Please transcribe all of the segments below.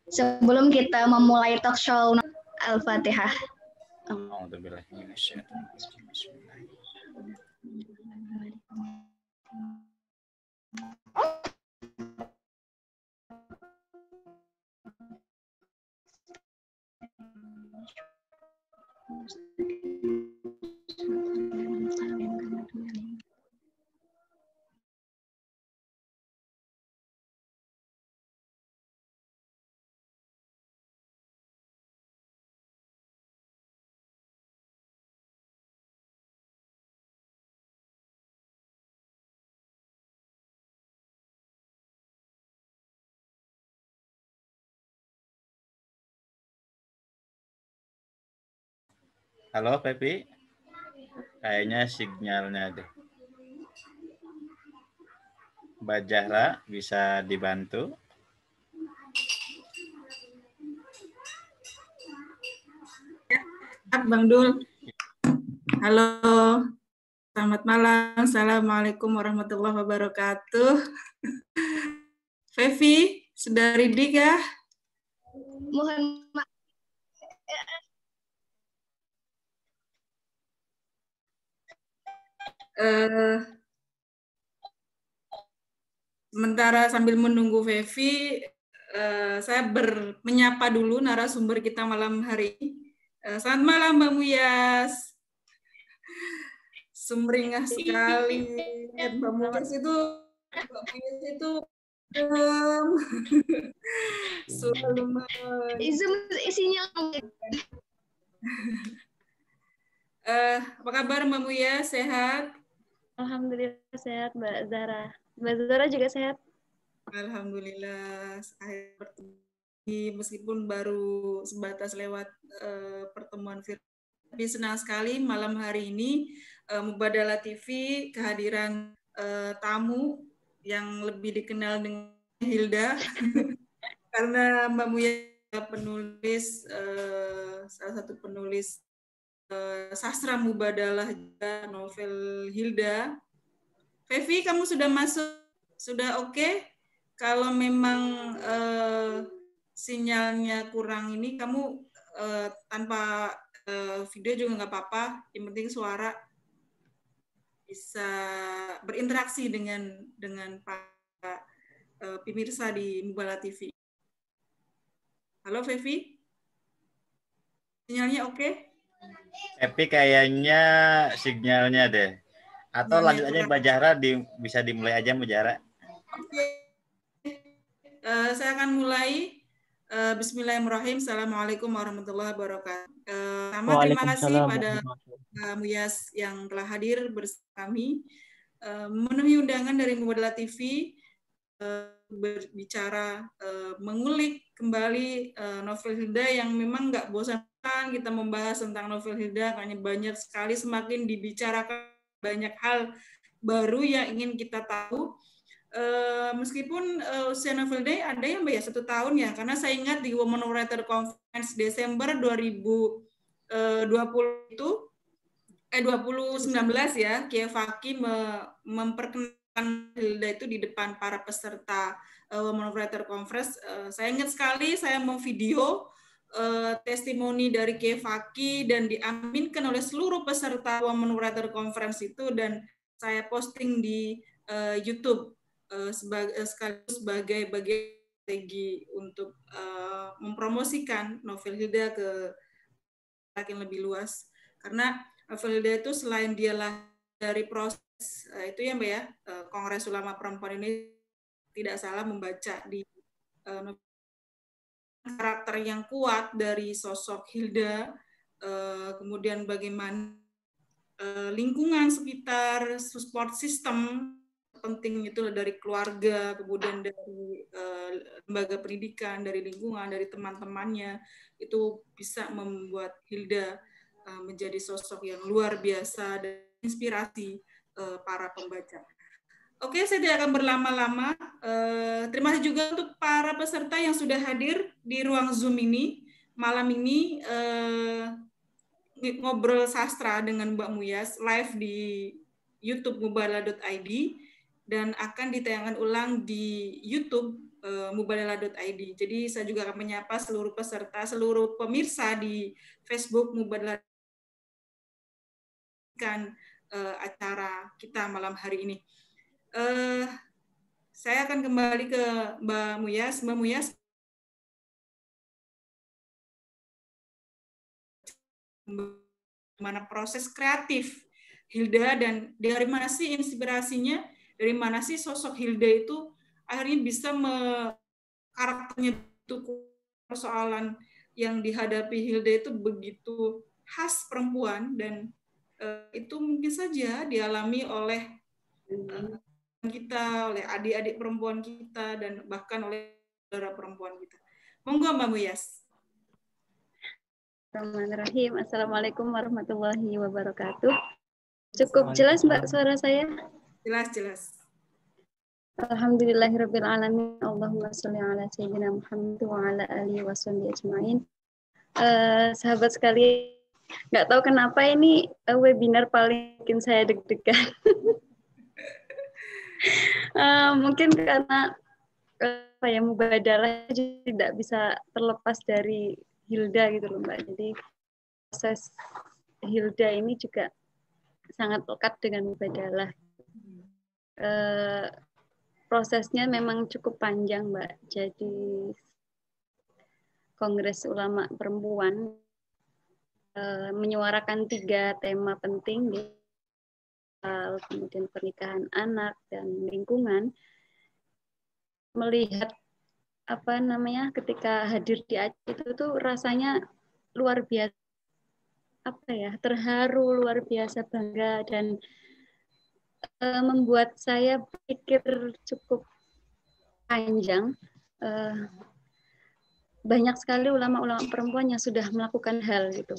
Sebelum kita memulai talk show Al-Fatihah. Halo Pepi, kayaknya sinyalnya deh. Mbak Zahra bisa dibantu? Bang Dul. Halo, selamat malam. Assalamualaikum warahmatullahi wabarakatuh. Fevi, sudah ready kah? Mohon maaf. Sementara sambil menunggu Fevi, saya menyapa dulu narasumber kita malam hari ini. Selamat malam Mbak Muyas. Sumringah sekali. Mbak Muyas itu selalu isinya. Apa kabar Mbak Muyas? Sehat? Alhamdulillah sehat Mbak Zahra. Mbak Zahra juga sehat? Alhamdulillah. Akhir bertemu meskipun baru sebatas lewat pertemuan virtual. Tapi senang sekali malam hari ini Mubadalah TV kehadiran tamu yang lebih dikenal dengan Hilda karena Mbak Muya penulis salah satu penulis sastra Mubadalah juga novel Hilda. Fevi, kamu sudah masuk? Sudah oke? Kalau memang sinyalnya kurang ini, kamu tanpa video juga nggak apa-apa. Yang penting suara bisa berinteraksi dengan para pemirsa di Mubadalah TV. Halo Fevi, sinyalnya oke? Tapi kayaknya sinyalnya deh. Atau lanjut aja Mbak Zahra, bisa dimulai aja Mbak Zahra. Oke. Saya akan mulai. Bismillahirrahmanirrahim. Assalamualaikum warahmatullahi wabarakatuh. Terima kasih pada Mbak Muyas yang telah hadir bersama kami. Memenuhi undangan dari Mubadalah TV berbicara, mengulik kembali novel Hilda yang memang nggak bosan kita membahas tentang novel Hilda, karena banyak sekali semakin dibicarakan banyak hal baru yang ingin kita tahu. Meskipun usia novel Hilda ada yang bayar 1 tahun ya, karena saya ingat di Women Writer Conference Desember 2020 itu 2019 ya, Kiai Faki memperkenalkan Hilda itu di depan para peserta Women Writer Conference. Saya ingat sekali saya mau video testimoni dari Kiai Faki dan diaminkan oleh seluruh peserta Women Writer Conference itu, dan saya posting di YouTube sebagai bagian strategi untuk mempromosikan novel Hilda ke yang lebih luas, karena novel Hilda itu selain dia dari proses itu ya Mbak ya, Kongres Ulama Perempuan ini tidak salah membaca di karakter yang kuat dari sosok Hilda, kemudian bagaimana lingkungan sekitar, support system penting itu dari keluarga, kemudian dari lembaga pendidikan, dari lingkungan, dari teman-temannya, itu bisa membuat Hilda menjadi sosok yang luar biasa dan inspirasi para pembaca. Oke, saya tidak akan berlama-lama. Terima kasih juga untuk para peserta yang sudah hadir di ruang Zoom ini. Malam ini ngobrol sastra dengan Mbak Muyas live di YouTube mubadalah.id dan akan ditayangkan ulang di YouTube mubadalah.id. Jadi saya juga akan menyapa seluruh peserta, seluruh pemirsa di Facebook Mubadalah acara kita malam hari ini. Saya akan kembali ke Mbak Muyas. Mbak Muyas, bagaimana proses kreatif Hilda dan dari mana sih inspirasinya, dari mana sih sosok Hilda itu akhirnya bisa karakternya itu persoalan yang dihadapi Hilda itu begitu khas perempuan dan itu mungkin saja dialami oleh kita, oleh adik-adik perempuan kita dan bahkan oleh saudara perempuan kita. Monggo Mbak Muyas. Bismillahirrahmanirrahim. Assalamualaikum warahmatullahi wabarakatuh. Cukup jelas Mbak suara saya? Jelas. Alhamdulillahirabbil alamin. Allahumma sholli ala sayyidina Muhammad wa ala alihi washabbihi ajmain. Sahabat sekalian, nggak tahu kenapa ini webinar paling bikin saya deg-degan. Mungkin karena mubadalah tidak bisa terlepas dari Hilda gitu loh Mbak. Jadi proses Hilda ini juga sangat lekat dengan mubadalah. Prosesnya memang cukup panjang Mbak. Jadi Kongres Ulama Perempuan menyuarakan 3 tema penting, kemudian pernikahan anak dan lingkungan. Melihat ketika hadir di acara itu tuh rasanya luar biasa, terharu, luar biasa bangga dan membuat saya pikir cukup panjang. Banyak sekali ulama-ulama perempuan yang sudah melakukan hal gitu.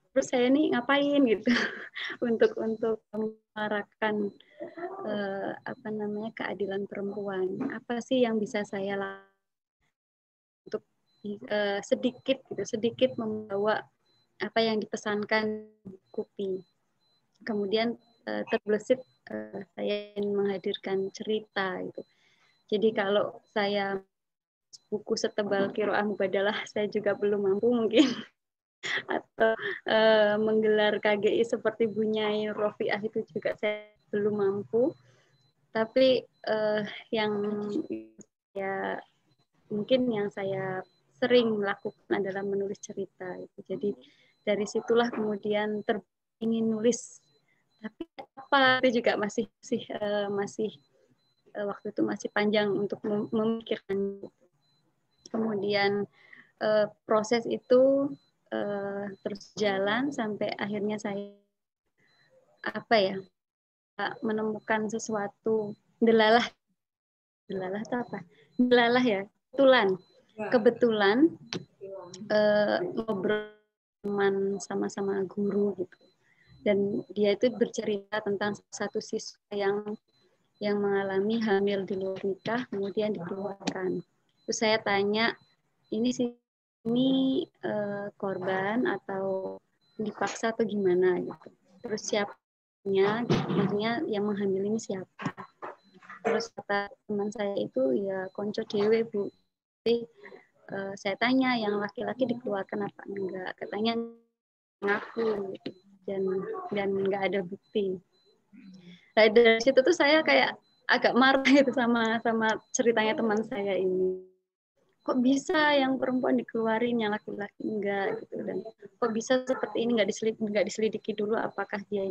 Terus saya ini ngapain gitu untuk menyuarakan keadilan perempuan. Apa sih yang bisa saya lakukan untuk sedikit membawa apa yang dipesankan Kupi. Kemudian terbesit saya ingin menghadirkan cerita gitu. Jadi kalau saya buku setebal Qiraah Mubadalah saya juga belum mampu mungkin atau menggelar KGI seperti Bunyai Rofiah itu juga saya belum mampu. Tapi yang saya sering lakukan adalah menulis cerita. Jadi dari situlah kemudian ingin nulis. Tapi apa itu juga masih waktu itu masih panjang untuk memikirkan. Kemudian proses itu terus jalan sampai akhirnya saya menemukan sesuatu delalah itu apa? Delalah ya, kebetulan ngobrol teman sama-sama guru gitu. Dan dia itu bercerita tentang satu siswa yang mengalami hamil di luar nikah kemudian dikeluarkan. Terus saya tanya, ini korban atau dipaksa atau gimana gitu. Terus siapanya, maksudnya yang menghamil ini siapa? Terus kata teman saya itu ya konco dewe Bu. Jadi saya tanya yang laki-laki dikeluarkan apa enggak? Katanya ngaku gitu. Dan nggak ada bukti. Nah, dari situ tuh saya kayak agak marah itu sama ceritanya teman saya ini. Kok bisa yang perempuan dikeluarin, yang laki-laki enggak gitu, dan kok bisa seperti ini nggak diselidiki dulu apakah dia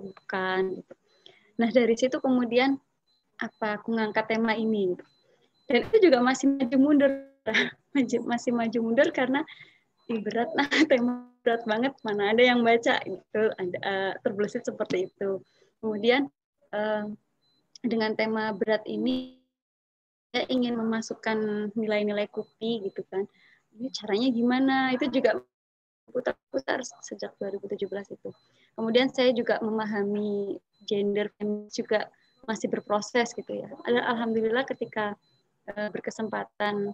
bukan gitu. Nah dari situ kemudian aku ngangkat tema ini gitu. Dan itu juga masih maju mundur karena berat tema berat banget, mana ada yang baca gitu, terbesit seperti itu. Kemudian dengan tema berat ini saya ingin memasukkan nilai-nilai Kupi gitu kan. Ini caranya gimana? Itu juga putar-putar sejak 2017 itu. Kemudian saya juga memahami gender juga masih berproses gitu ya. Alhamdulillah ketika berkesempatan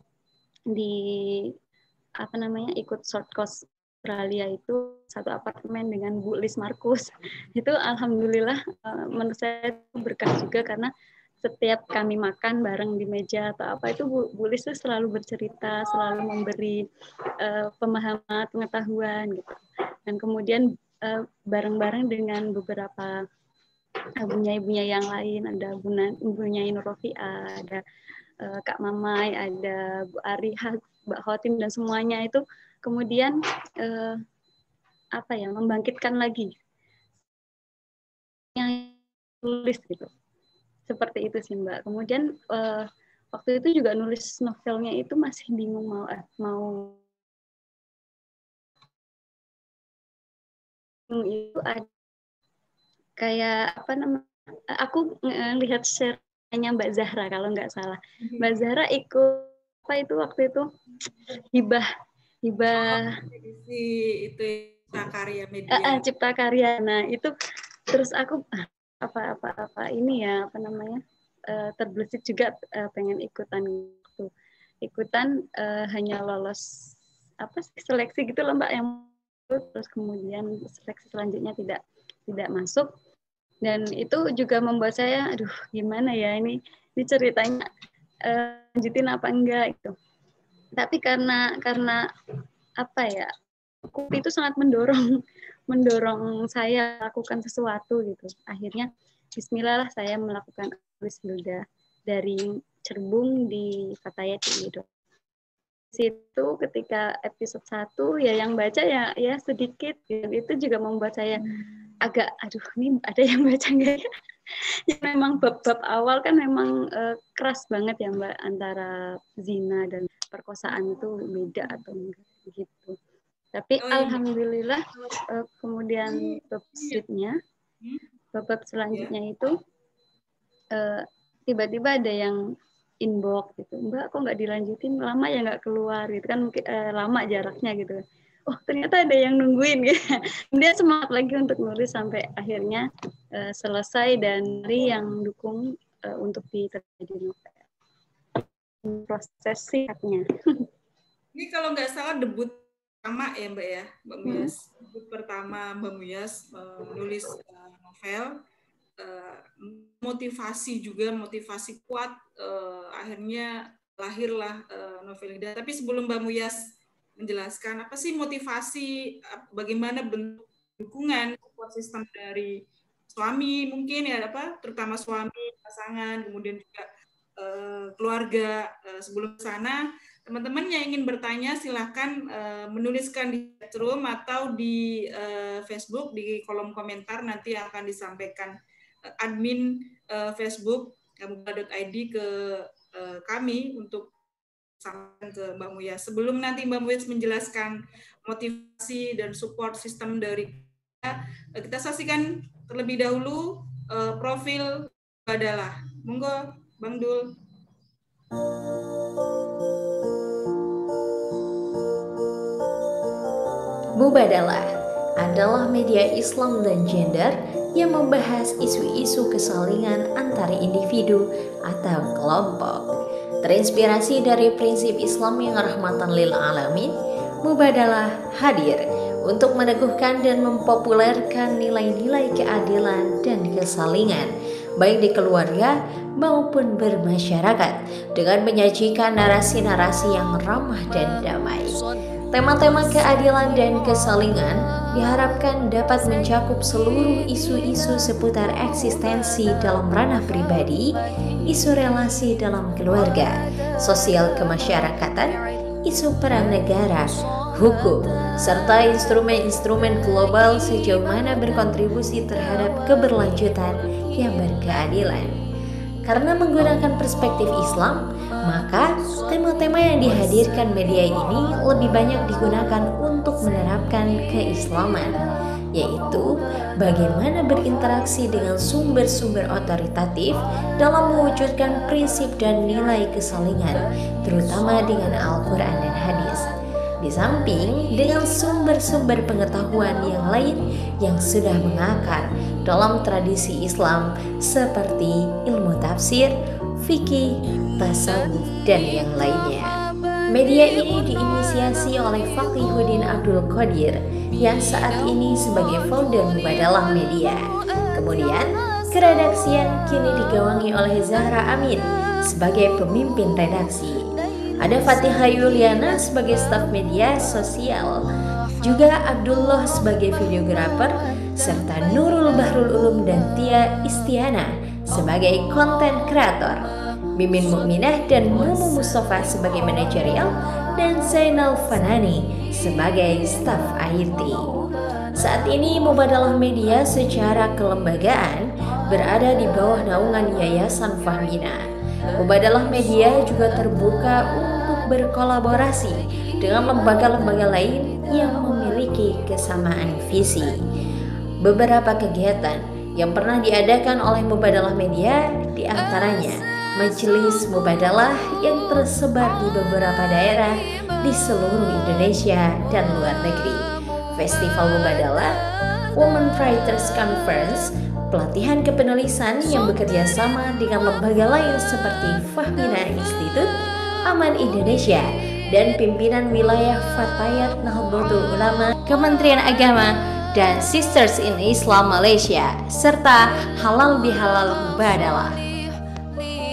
ikut short course Australia itu satu apartemen dengan Bu Lis Markus. Itu alhamdulillah menurut saya berkah juga karena setiap kami makan bareng di meja atau apa itu Bu Lis tuh selalu bercerita, selalu memberi pemahaman, pengetahuan gitu. Dan kemudian bareng-bareng dengan beberapa bunyai-bunyai yang lain, ada Bunyai Nur Rofiah, ada Kak Mamai, ada Bu Arihah, Mbak Khotim, dan semuanya itu kemudian membangkitkan lagi yang tulis gitu. Seperti itu sih Mbak. Kemudian waktu itu juga nulis novelnya itu masih bingung mau itu ada kayak apa namanya? Aku lihat share-nya Mbak Zahra kalau nggak salah. Mbak Zahra ikut apa itu waktu itu hibah itu Cipta Karya Media. Cipta Karya. Nah, itu terus aku apa ini ya apa namanya terbesit juga pengen ikutan hanya lolos seleksi gitu loh Mbak, yang terus kemudian seleksi selanjutnya tidak masuk, dan itu juga membuat saya aduh gimana ya ini ceritanya lanjutin apa enggak itu. Tapi karena apa ya, aku itu sangat mendorong saya lakukan sesuatu gitu. Akhirnya bismillah lah saya melakukan wisuda dari Cerbung di Fatayati gitu. Situ ketika episode 1 ya yang baca ya sedikit gitu. Itu juga membuat saya agak aduh ini ada yang baca enggak ya? Ya memang bab-bab awal kan memang keras banget ya Mbak, antara zina dan perkosaan itu beda atau enggak gitu. Tapi alhamdulillah kemudian bab selanjutnya itu tiba-tiba ada yang inbox gitu, Mbak kok nggak dilanjutin, lama ya nggak keluar gitu kan, mungkin lama jaraknya gitu. Oh ternyata ada yang nungguin gitu. Dia semangat lagi untuk nulis sampai akhirnya selesai, dan yang dukung untuk diterjemahkan novel. Proses singkatnya. Ini kalau nggak salah debut pertama ya Mbak ya, Mbak Muyas. Debut pertama Mbak Muyas menulis novel. Motivasi kuat, akhirnya lahirlah novel Hidayah. Tapi sebelum Mbak Muyas menjelaskan apa sih motivasi, bagaimana bentuk dukungan support system dari suami mungkin ya terutama suami, pasangan, kemudian juga keluarga. Sebelum sana, teman-teman yang ingin bertanya silahkan menuliskan di chatroom atau di Facebook di kolom komentar, nanti akan disampaikan admin Facebook gamuba.id ke kami untuk sampaikan ke Mbak Muyas. Sebelum nanti Mbak Muyas menjelaskan motivasi dan support sistem dari kita saksikan terlebih dahulu profil Mubadalah. Monggo Bang Dul. Mubadalah adalah media Islam dan gender yang membahas isu-isu kesalingan antara individu atau kelompok. Terinspirasi dari prinsip Islam yang rahmatan lil alamin, Mubadalah hadir untuk meneguhkan dan mempopulerkan nilai-nilai keadilan dan kesalingan, baik di keluarga maupun bermasyarakat, dengan menyajikan narasi-narasi yang ramah dan damai. Tema-tema keadilan dan kesalingan diharapkan dapat mencakup seluruh isu-isu seputar eksistensi dalam ranah pribadi, isu relasi dalam keluarga, sosial kemasyarakatan, isu peran negara, hukum, serta instrumen-instrumen global sejauh mana berkontribusi terhadap keberlanjutan yang berkeadilan. Karena menggunakan perspektif Islam, maka tema-tema yang dihadirkan media ini lebih banyak digunakan untuk menerapkan keislaman, yaitu bagaimana berinteraksi dengan sumber-sumber otoritatif dalam mewujudkan prinsip dan nilai kesalingan, terutama dengan Al-Quran dan hadis. Di samping dengan sumber-sumber pengetahuan yang lain yang sudah mengakar dalam tradisi Islam seperti ilmu tafsir, fikih, tasawuf, dan yang lainnya. Media ini diinisiasi oleh Faqihuddin Abdul Qadir yang saat ini sebagai founder Mubadalah Media. Kemudian Keredaksian kini digawangi oleh Zahra Amin sebagai pemimpin redaksi. Ada Fatihah Yuliana sebagai staf media sosial, juga Abdullah sebagai videografer, serta Nurul Bahrul Ulum dan Tia Istiana sebagai konten kreator, Mimin Mukminah dan Mumu Mustafa sebagai manajerial, dan Zainal Fanani sebagai staf IT. Saat ini Mubadalah Media secara kelembagaan berada di bawah naungan Yayasan Fahmina. Mubadalah Media juga terbuka untuk berkolaborasi dengan lembaga-lembaga lain yang memiliki kesamaan visi. Beberapa kegiatan yang pernah diadakan oleh Mubadalah Media diantaranya Majelis Mubadalah yang tersebar di beberapa daerah di seluruh Indonesia dan luar negeri, Festival Mubadalah, Women Writers Conference, pelatihan kepenulisan yang bekerja sama dengan lembaga lain seperti Fahmina Institute, Aman Indonesia, dan pimpinan wilayah Fatayat Nahdlatul Ulama, Kementerian Agama, dan Sisters in Islam Malaysia, serta Halal Bihalal Mubadalah.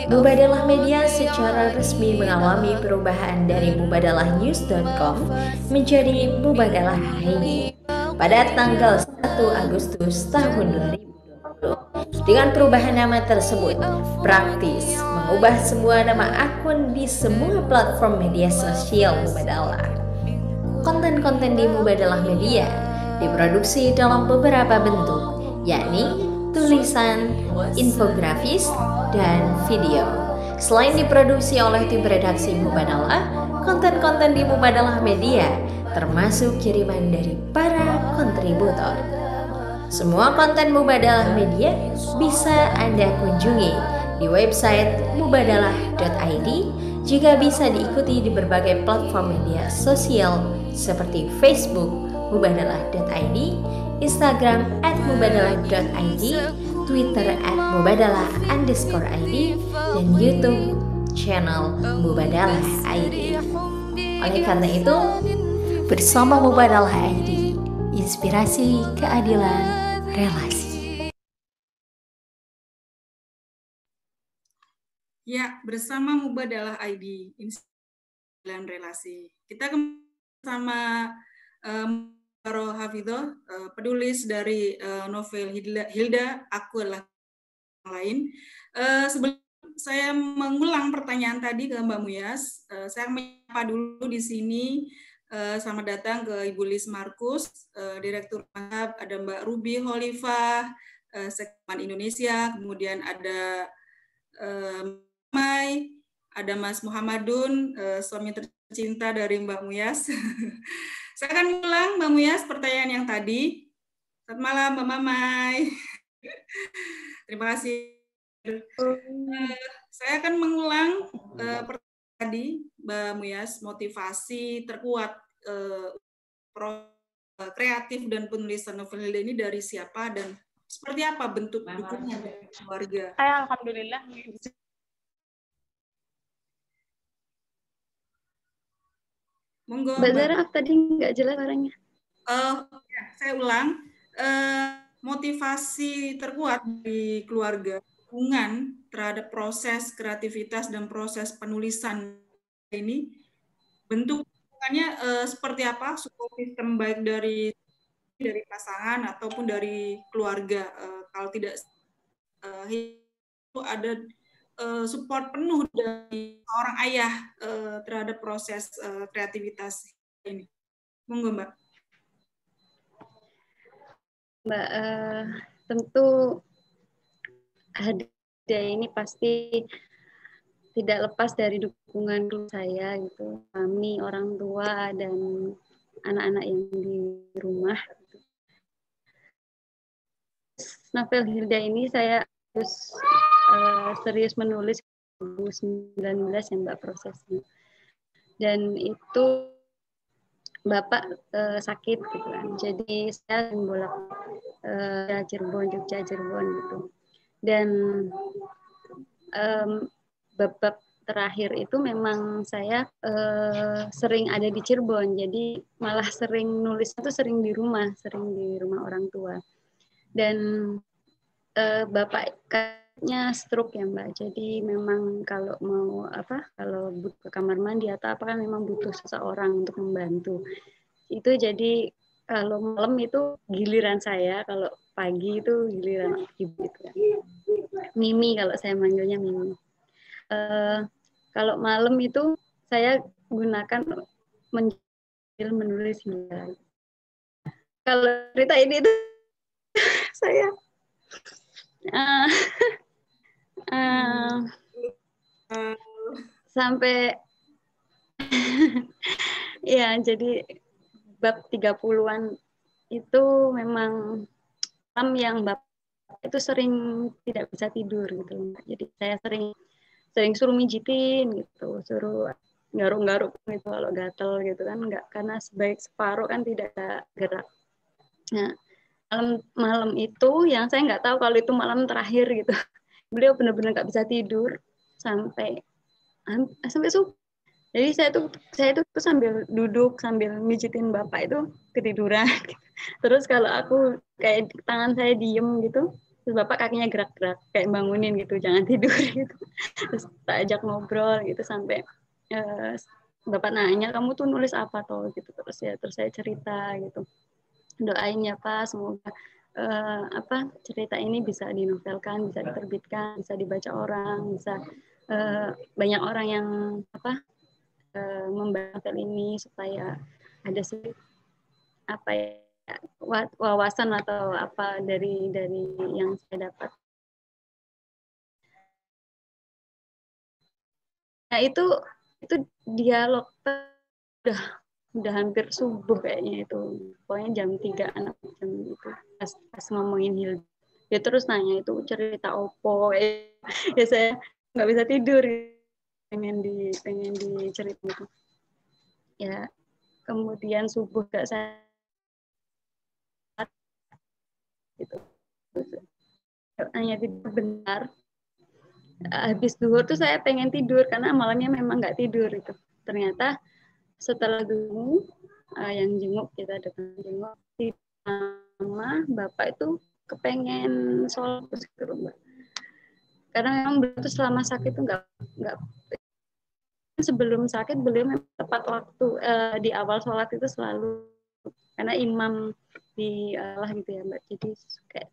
Mubadalah Media secara resmi mengalami perubahan dari mubadalahnews.com menjadi Mubadalah ID pada tanggal 1 Agustus tahun 2020. Dengan perubahan nama tersebut, praktis mengubah semua nama akun di semua platform media sosial Mubadalah. Konten-konten di Mubadalah Media diproduksi dalam beberapa bentuk, yakni tulisan, infografis, dan video. Selain diproduksi oleh tim redaksi Mubadalah, konten-konten di Mubadalah Media termasuk kiriman dari para kontributor. Semua konten Mubadalah Media bisa Anda kunjungi di website mubadalah.id, juga bisa diikuti di berbagai platform media sosial seperti Facebook mubadalah.id, Instagram @mubadalah.id, Twitter @mubadalah_id, dan YouTube channel Mubadalah ID. Oleh karena itu, bersama Mubadalah ID, inspirasi keadilan relasi. Ya, bersama Mubadalah ID, inspirasi keadilan relasi. Kita sama Baro Hafidho, penulis dari novel Hilda, Aku Adalah Lain. Sebelum saya mengulang pertanyaan tadi ke Mbak Muyas, saya menyapa dulu di sini. Selamat datang ke Ibu Lis Markus, Direktur Mahab, ada Mbak Ruby Holifah, Sekman Indonesia, kemudian ada Mai, ada Mas Muhammadun, suami tercinta dari Mbak Muyas. Saya akan mengulang Mbak Muyas pertanyaan yang tadi. Selamat malam Mbak Mamai. Terima kasih. Saya akan mengulang pertanyaan tadi Mbak Muyas, motivasi terkuat kreatif dan penulisan novel Hilda ini dari siapa dan seperti apa bentuk dukungan dari keluarga? Alhamdulillah. Monggo. Mbak Zara, tadi nggak jelas suaranya. Saya ulang. Motivasi terkuat dari keluarga, dukungan terhadap proses kreativitas dan proses penulisan ini, bentuk dukungannya seperti apa? Support system baik dari pasangan ataupun dari keluarga. Kalau tidak itu ada support penuh dari seorang ayah terhadap proses kreativitas ini. Monggo Mbak. Mbak, tentu Hada ini pasti tidak lepas dari dukungan saya gitu, kami orang tua dan anak-anak yang di rumah. Novel Hilda ini saya harus serius menulis 2019 ya Mbak prosesnya, dan itu Bapak sakit gitu kan, jadi saya bolak Cirebon, Jogja, Cirebon gitu. Dan babak terakhir itu memang saya sering ada di Cirebon, jadi malah sering nulis itu sering di rumah orang tua. Dan bapaknya stroke ya Mbak. Jadi memang kalau mau kalau butuh ke kamar mandi atau apa kan memang butuh seseorang untuk membantu. Itu jadi kalau malam itu giliran saya, kalau pagi itu giliran ibu itu. Mimi kalau saya manggilnya Mimi. Kalau malam itu saya gunakan menulis hilal. Kalau cerita ini itu saya sampai ya jadi bab 30-an itu memang malam yang bapak itu sering tidak bisa tidur gitu. Jadi saya sering suruh mijitin gitu, suruh garuk-garuk gitu kalau gatel gitu kan, enggak, karena sebaik separuh kan tidak gerak. Nah, malam itu yang saya nggak tahu kalau itu malam terakhir gitu. Beliau benar-benar nggak bisa tidur sampai subuh. Jadi saya itu sambil duduk sambil mijitin bapak itu ketiduran. Terus kalau aku kayak tangan saya diem gitu, terus bapak kakinya gerak-gerak kayak bangunin gitu, jangan tidur gitu. Terus tak ajak ngobrol gitu sampai bapak nanya, kamu tuh nulis apa toh gitu. Terus saya cerita gitu, doain ya Pak, semoga cerita ini bisa dinovelkan, bisa diterbitkan, bisa dibaca orang, bisa banyak orang yang membaca novel ini supaya ada wawasan atau apa dari yang saya dapat. Nah itu dialog udah hampir subuh kayaknya itu, pokoknya jam 3 anak jam itu pas ngomongin Hilda. Ya terus nanya itu cerita opo, ya saya nggak bisa tidur, pengen diceritain itu. Ya kemudian subuh gak saya gitu. Hanya tidur bentar. Habis duhur tuh saya pengen tidur karena malamnya memang nggak tidur itu. Ternyata setelah dulu yang jenguk, kita datang jenguk, sama bapak itu kepengen sholat gitu Mbak. Karena memang beliau tuh selama sakit tuh nggak sebelum sakit beliau memang tepat waktu di awal sholat itu selalu, karena imam di Allah gitu ya Mbak. Jadi kayak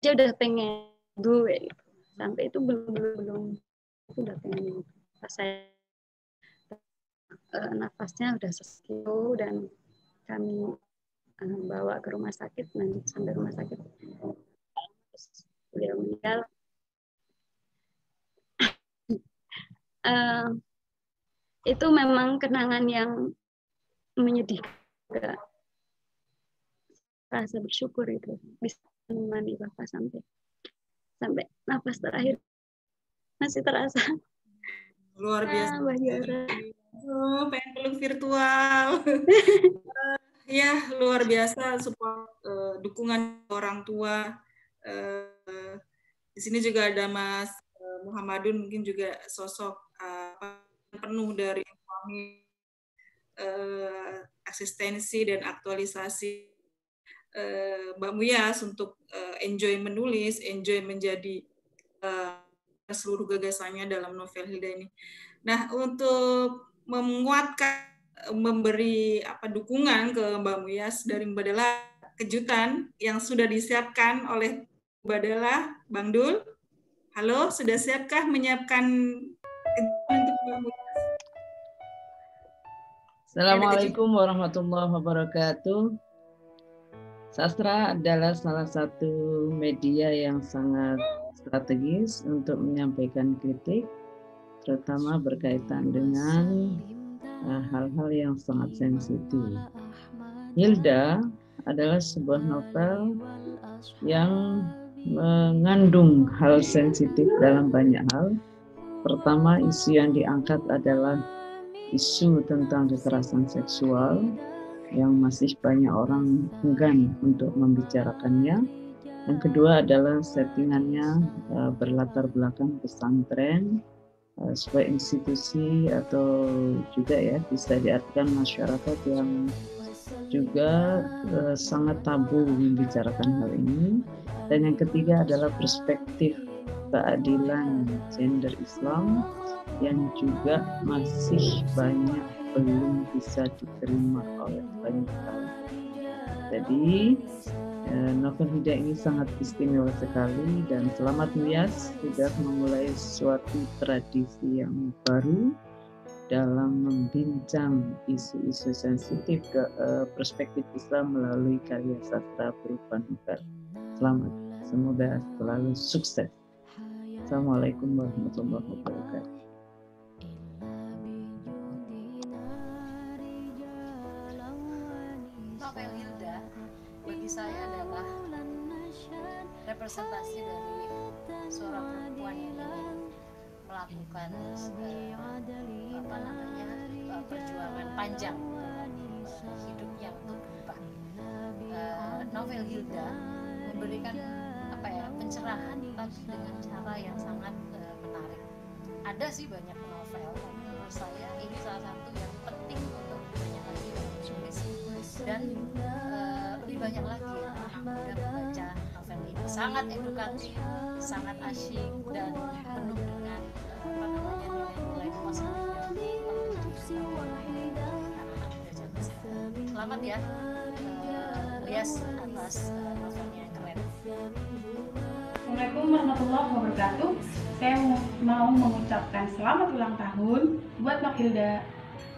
dia udah pengen dulu gitu. Sampai itu belum itu udah pengen pas saya nafasnya udah seskiu dan kami bawa ke rumah sakit, nanti sampai rumah sakit beliau meninggal. Itu memang kenangan yang menyedihkan. Rasa bersyukur itu bisa menemani Bapak sampai nafas terakhir masih terasa. Luar biasa. Pengen peluk virtual. Ya, luar biasa support dukungan orang tua. Di sini juga ada Mas Muhammadun, mungkin juga sosok penuh dari suami, asistensi dan aktualisasi Mbak Muyas untuk enjoy menulis, enjoy menjadi seluruh gagasannya dalam novel Hilda ini. Nah, untuk menguatkan, memberi dukungan ke Mbak Muyas dari Mbak Dela, kejutan yang sudah disiapkan oleh Mbak Dela, Bang Dul. Halo, sudah siapkah menyiapkan kejutan untuk Mbak Muyas? Assalamualaikum warahmatullahi wabarakatuh. Sastra adalah salah satu media yang sangat strategis untuk menyampaikan kritik, terutama berkaitan dengan hal-hal yang sangat sensitif. Hilda adalah sebuah novel yang mengandung hal sensitif dalam banyak hal. Pertama, isu yang diangkat adalah isu tentang kekerasan seksual yang masih banyak orang enggan untuk membicarakannya. Yang kedua adalah settingannya berlatar belakang pesantren, sebuah institusi atau juga ya bisa diartikan masyarakat yang juga sangat tabu membicarakan hal ini. Dan yang ketiga adalah perspektif keadilan gender Islam yang juga masih banyak belum bisa diterima oleh banyak kalangan. Jadi novel Hida ini sangat istimewa sekali, dan Selamat Muyas sudah memulai suatu tradisi yang baru dalam membincang isu-isu sensitif ke perspektif Islam melalui karya sastra berupa novel. Selamat, semoga selalu sukses. Assalamualaikum warahmatullahi wabarakatuh. Novel Hilda bagi saya adalah representasi dari seorang perempuan yang ingin melakukan perjuangan panjang hidupnya untuk berubah. Novel Hilda memberikan pencerahan tapi dengan cara yang sangat menarik. Ada sih banyak novel, tapi menurut saya ini salah satu yang penting untuk banyak lagi yang menulis dan lebih banyak lagi yang mudah membaca novel ini. Sangat edukatif, sangat asyik dan penuh dengan nilai-nilai positif yang perlu anak-anak muda zaman sekarang. Selamat ya, Lias, atas novelnya yang keren. Assalamualaikum warahmatullahi wabarakatuh. Saya mau mengucapkan selamat ulang tahun buat Mbak Hilda.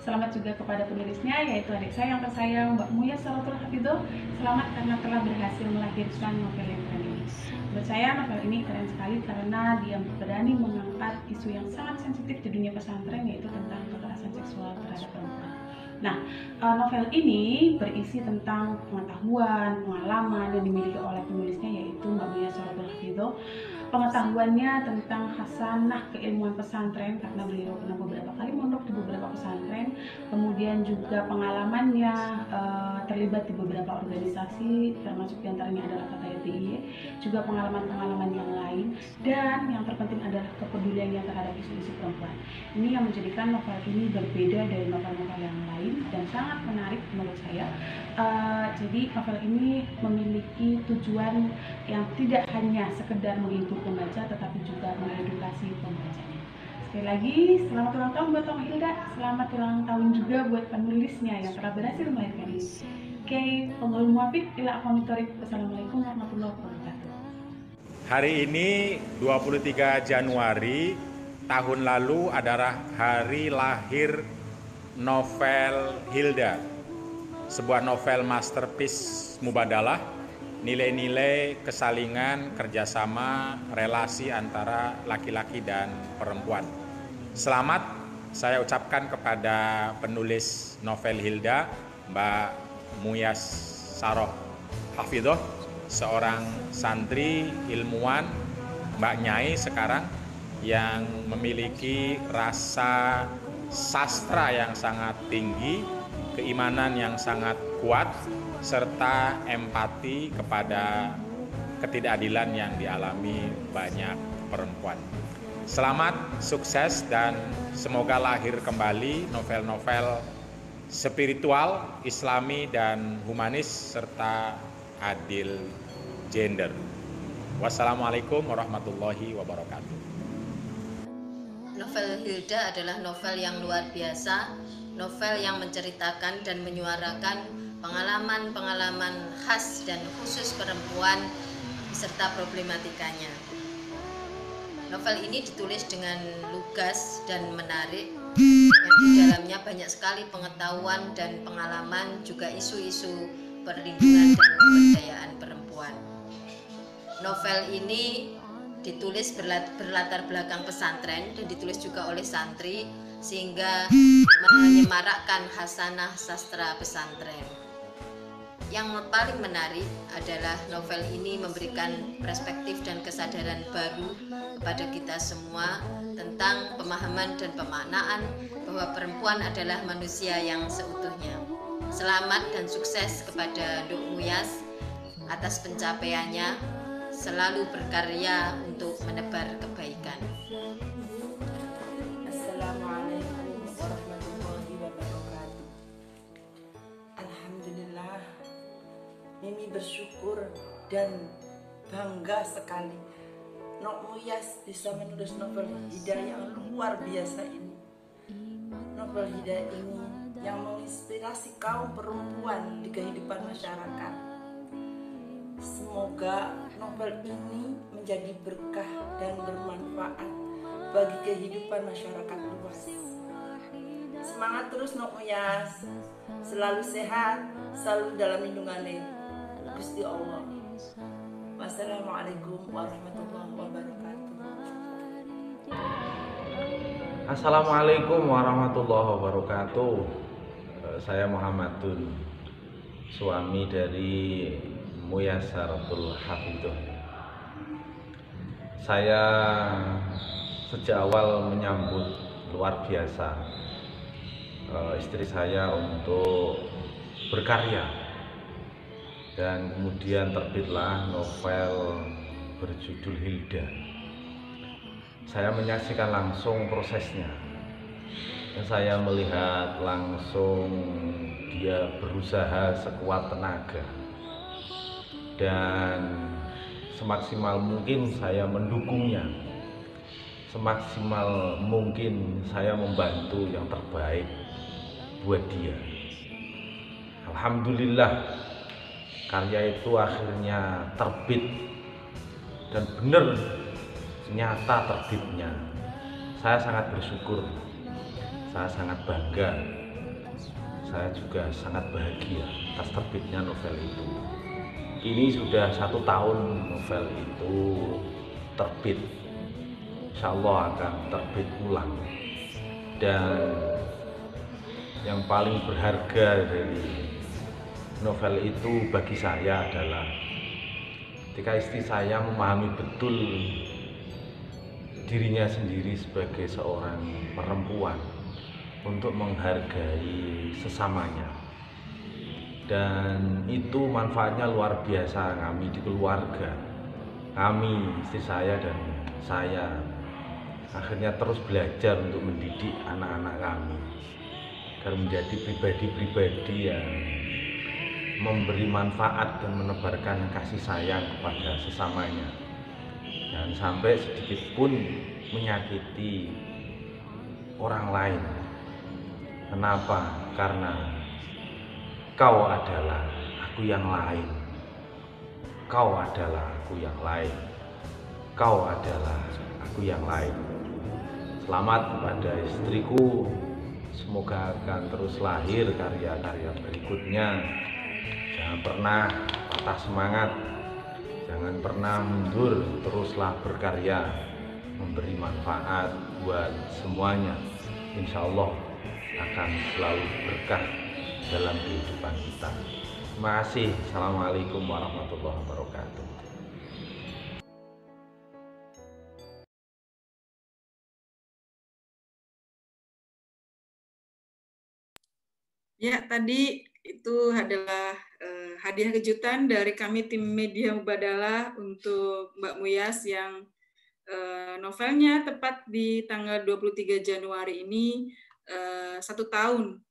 Selamat juga kepada penulisnya, yaitu adik saya yang tersayang Mbak Muya Saratul Hafidho. Selamat karena telah berhasil melahirkan novel yang keren ini. Menurut saya novel ini keren sekali karena dia berani mengangkat isu yang sangat sensitif di dunia pesantren, yaitu tentang kekerasan seksual terhadap perempuan. Nah, novel ini berisi tentang pengetahuan, pengalaman yang dimiliki oleh penulisnya, yaitu Mbak Muya Saratul Hafidho. Pengetahuannya tentang khasanah keilmuan pesantren karena beliau pernah beberapa kali mondok di beberapa pesantren, kemudian juga pengalamannya terlibat di beberapa organisasi, termasuk diantaranya adalah Fatayat DIY, juga pengalaman-pengalaman yang lain, dan yang terpenting adalah kepeduliannya terhadap isu-isu perempuan. Ini yang menjadikan novel ini berbeda dari novel-novel yang lain dan sangat menarik menurut saya. Jadi novel ini memiliki tujuan yang tidak hanya sekedar menghibur pembaca, tetapi juga mengedukasi pembacanya. Sekali lagi, selamat ulang tahun buat Novel Hilda. Selamat ulang tahun juga buat penulisnya yang telah berhasil melahirkan ini. Oke, pengulun muafiq ila aqwamitorik. Wassalamualaikum warahmatullahi wabarakatuh. Hari ini 23 Januari tahun lalu adalah hari lahir novel Hilda, sebuah novel masterpiece mubadalah, nilai-nilai kesalingan, kerjasama, relasi antara laki-laki dan perempuan. Selamat saya ucapkan kepada penulis novel Hilda, Mbak Muyas Saroh Hafidhoh, seorang santri ilmuwan, Mbak Nyai sekarang, yang memiliki rasa sastra yang sangat tinggi, keimanan yang sangat kuat, serta empati kepada ketidakadilan yang dialami banyak perempuan. Selamat, sukses, dan semoga lahir kembali novel-novel spiritual, islami, dan humanis, serta adil gender. Wassalamualaikum warahmatullahi wabarakatuh. Novel Hilda adalah novel yang luar biasa, novel yang menceritakan dan menyuarakan pengalaman-pengalaman khas dan khusus perempuan serta problematikanya. Novel ini ditulis dengan lugas dan menarik, yang di dalamnya banyak sekali pengetahuan dan pengalaman, juga isu-isu perlindungan dan pemberdayaan perempuan. Novel ini ditulis berlatar belakang pesantren dan ditulis juga oleh santri, sehingga menyemarakkan khasanah sastra pesantren. Yang paling menarik adalah novel ini memberikan perspektif dan kesadaran baru kepada kita semua tentang pemahaman dan pemaknaan bahwa perempuan adalah manusia yang seutuhnya. Selamat dan sukses kepada Nduk Muyas atas pencapaiannya, selalu berkarya untuk menebar kebaikan. Assalamualaikum warahmatullahi wabarakatuh. Alhamdulillah, Mimi bersyukur dan bangga sekali Nok Muyas bisa menulis novel Hidayah yang luar biasa ini. Novel Hidayah ini yang menginspirasi kaum perempuan di kehidupan masyarakat. Semoga novel ini menjadi berkah dan bermanfaat bagi kehidupan masyarakat luas. Semangat terus Nok Muyas, selalu sehat, selalu dalam lindungan Gusti Allah. Wassalamualaikum warahmatullahi wabarakatuh. Assalamualaikum warahmatullahi wabarakatuh. Saya Muhammadun, suami dari Muyassaratul Hafidhah. Saya sejak awal menyambut luar biasa istri saya untuk berkarya. Dan kemudian terbitlah novel berjudul Hilda. Saya menyaksikan langsung prosesnya, dan saya melihat langsung dia berusaha sekuat tenaga, dan semaksimal mungkin saya mendukungnya, semaksimal mungkin saya membantu yang terbaik buat dia. Alhamdulillah, karya itu akhirnya terbit, dan benar nyata terbitnya. Saya sangat bersyukur, saya sangat bangga, saya juga sangat bahagia atas terbitnya novel itu. Ini sudah 1 tahun novel itu terbit, insya Allah akan terbit ulang. Dan yang paling berharga dari novel itu bagi saya adalah ketika istri saya memahami betul dirinya sendiri sebagai seorang perempuan untuk menghargai sesamanya. Dan itu manfaatnya luar biasa. Kami di keluarga, kami, istri saya dan saya, akhirnya terus belajar untuk mendidik anak-anak kami agar menjadi pribadi-pribadi yang memberi manfaat dan menebarkan kasih sayang kepada sesamanya, dan sampai sedikit pun menyakiti orang lain. Kenapa? Karena kau adalah aku yang lain, kau adalah aku yang lain, kau adalah aku yang lain. Selamat kepada istriku, semoga akan terus lahir karya-karya berikutnya. Jangan pernah patah semangat, jangan pernah mundur, teruslah berkarya, memberi manfaat buat semuanya. Insya Allah akan selalu berkah dalam kehidupan kita. Terima kasih. Assalamualaikum warahmatullahi wabarakatuh. Ya, tadi itu adalah hadiah kejutan dari kami tim Media Mubadalah untuk Mbak Muyas yang novelnya tepat di tanggal 23 Januari ini 1 tahun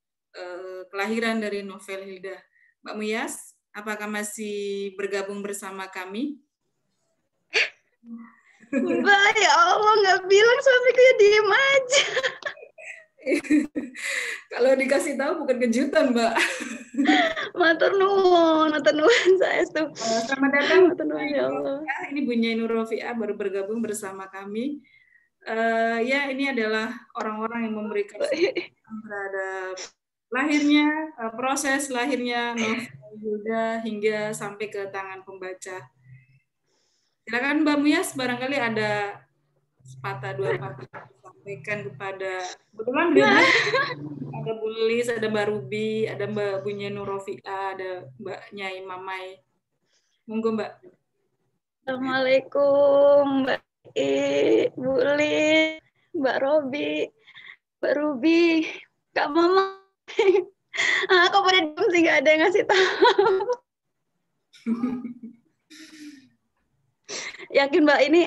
kelahiran dari novel Hilda. Mbak Muyas, apakah masih bergabung bersama kami? Mbak, ya Allah, nggak bilang suamiku ya diem aja. Kalau dikasih tahu bukan kejutan, Mbak. Matur nuwun saya tuh. Selamat datang. Matur nuwun ya Allah. Ini Bu Nyai Nur Rofiah baru bergabung bersama kami. Ya, ini adalah orang-orang yang memberikan terhadap lahirnya, proses lahirnya novel Hilda hingga sampai ke tangan pembaca. Silakan Mbak Muyas, barangkali ada sepatah dua patah sampaikan kepada kebetulan ada Bu Lilis, ada Mbak Ruby, ada Mbak Bu Nyai Nur Rofiah, ada Mbak Nyai Mamai. Monggo Mbak. Assalamualaikum Mbak Bu Lilis, Mbak Ruby, Kak Mama. Kok pada diem sih, nggak ada yang ngasih tahu. Yakin Mbak ini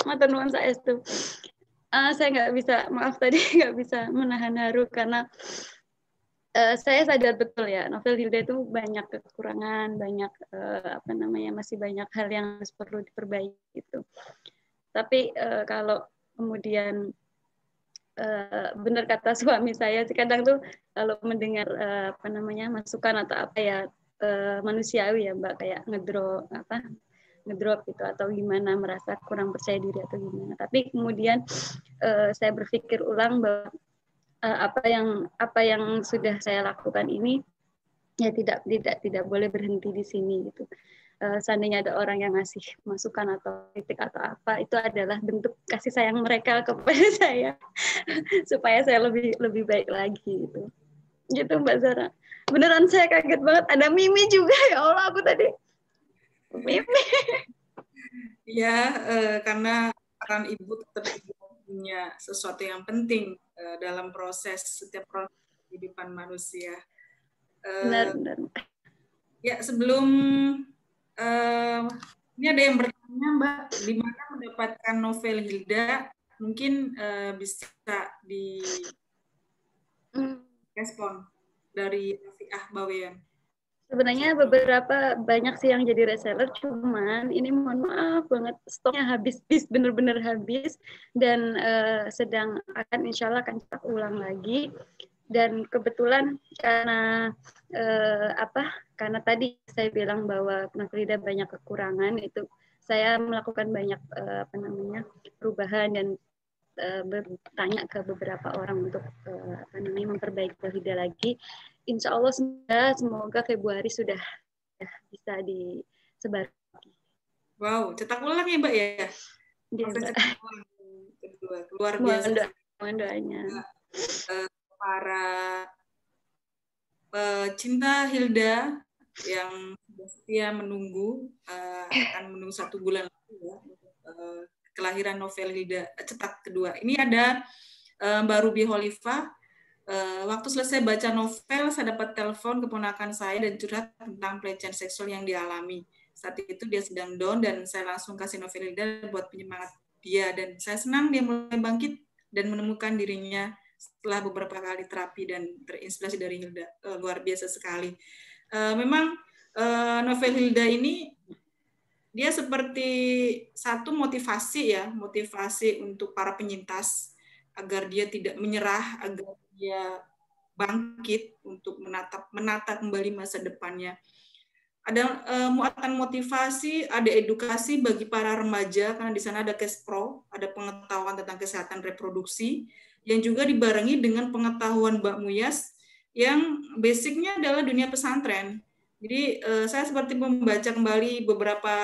matur nuwun saestu. Saya nggak bisa, maaf tadi nggak bisa menahan haru karena saya sadar betul ya, novel Hilda itu banyak kekurangan, banyak masih banyak hal yang harus perlu diperbaiki gitu. Tapi kalau kemudian benar kata suami saya, kadang tuh kalau mendengar masukan atau apa ya manusiawi ya Mbak, kayak ngedrop gitu atau gimana, merasa kurang percaya diri atau gimana. Tapi kemudian saya berpikir ulang bahwa apa yang sudah saya lakukan ini ya tidak boleh berhenti di sini gitu. Seandainya ada orang yang ngasih masukan atau kritik atau apa, itu adalah bentuk kasih sayang mereka kepada saya supaya saya lebih baik lagi gitu. Gitu Mbak Zara. Beneran saya kaget banget, ada Mimi juga, ya Allah, aku tadi Mimi. Ya, karena peran ibu tetap punya sesuatu yang penting dalam setiap proses kehidupan manusia. Benar. Ya, sebelum ini ada yang bertanya, Mbak, di mana mendapatkan novel Hilda? Mungkin bisa direspon dari Rafiah Bawean. Sebenarnya banyak sih yang jadi reseller, cuman ini mohon maaf banget stoknya habis, bener-bener habis, dan sedang insya Allah akan cetak ulang lagi. Dan kebetulan karena karena tadi saya bilang bahwa novel Hilda banyak kekurangan, itu saya melakukan banyak perubahan dan bertanya ke beberapa orang untuk memperbaiki novel Hilda lagi. Insya Allah semoga Februari sudah bisa disebar. Wow, cetak ulang ya Mbak ya? Cetak ulang kedua, luar biasa. Mohon doanya. Para pecinta Hilda yang setia menunggu, akan menunggu 1 bulan lagi ya, untuk kelahiran novel Hilda cetak kedua. Ini ada Mbak Ruby Holifah. Waktu selesai baca novel, saya dapat telepon keponakan saya dan curhat tentang pelecehan seksual yang dialami. Saat itu dia sedang down dan saya langsung kasih novel Hilda buat penyemangat dia. Dan saya senang dia mulai bangkit dan menemukan dirinya setelah beberapa kali terapi dan terinspirasi dari Hilda. Luar biasa sekali. Memang novel Hilda ini dia seperti satu motivasi untuk para penyintas agar dia tidak menyerah, agar dia bangkit untuk menata kembali masa depannya. Ada muatan motivasi, ada edukasi bagi para remaja, karena di sana ada Kespro, ada pengetahuan tentang kesehatan reproduksi, yang juga dibarengi dengan pengetahuan Mbak Muyas, yang basicnya adalah dunia pesantren. Jadi saya seperti membaca kembali beberapa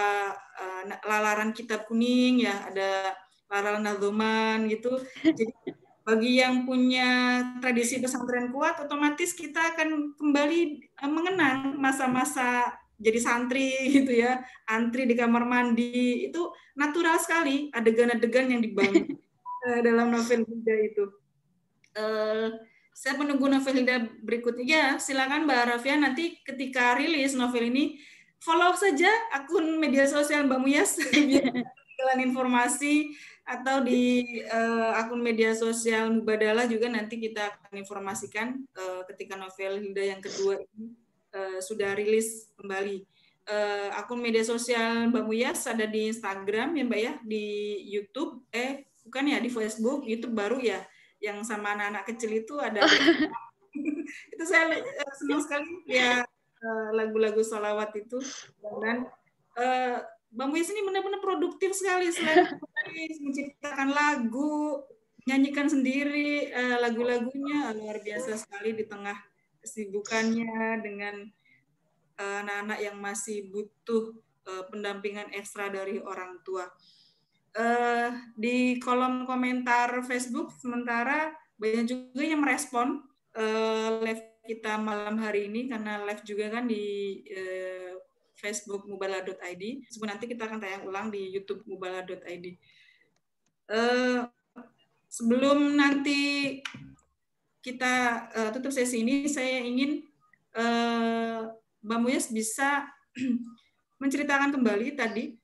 lalaran kitab kuning, ya ada lalaran Nazoman gitu. Jadi bagi yang punya tradisi pesantren kuat, otomatis kita akan kembali mengenang masa-masa jadi santri gitu ya, antri di kamar mandi, itu natural sekali adegan-adegan yang dibangun dalam novel Hilda itu. Saya menunggu novel Hilda berikutnya. Ya, silakan Mbak Rafia, nanti ketika rilis novel ini, follow saja akun media sosial Mbak Muyas biar kalian informasi, atau di akun media sosial Mubadalah juga nanti kita akan informasikan ketika novel Hilda yang kedua ini sudah rilis kembali. Akun media sosial Mbak Muyas ada di Instagram ya Mbak ya, di YouTube, bukan ya, di Facebook, YouTube baru ya, yang sama anak-anak kecil itu ada. Itu saya senang sekali ya, lagu-lagu sholawat itu. Dan Mbak Muyas ini benar-benar produktif sekali, selain menciptakan lagu, menyanyikan sendiri lagu-lagunya, luar biasa sekali di tengah kesibukannya dengan anak-anak yang masih butuh pendampingan ekstra dari orang tua. Di kolom komentar Facebook sementara banyak juga yang merespon live kita malam hari ini, karena live juga kan di Facebook mubala.id. Nanti kita akan tayang ulang di YouTube mubala.id. Sebelum nanti kita tutup sesi ini, saya ingin Mbak Muyas bisa menceritakan kembali tadi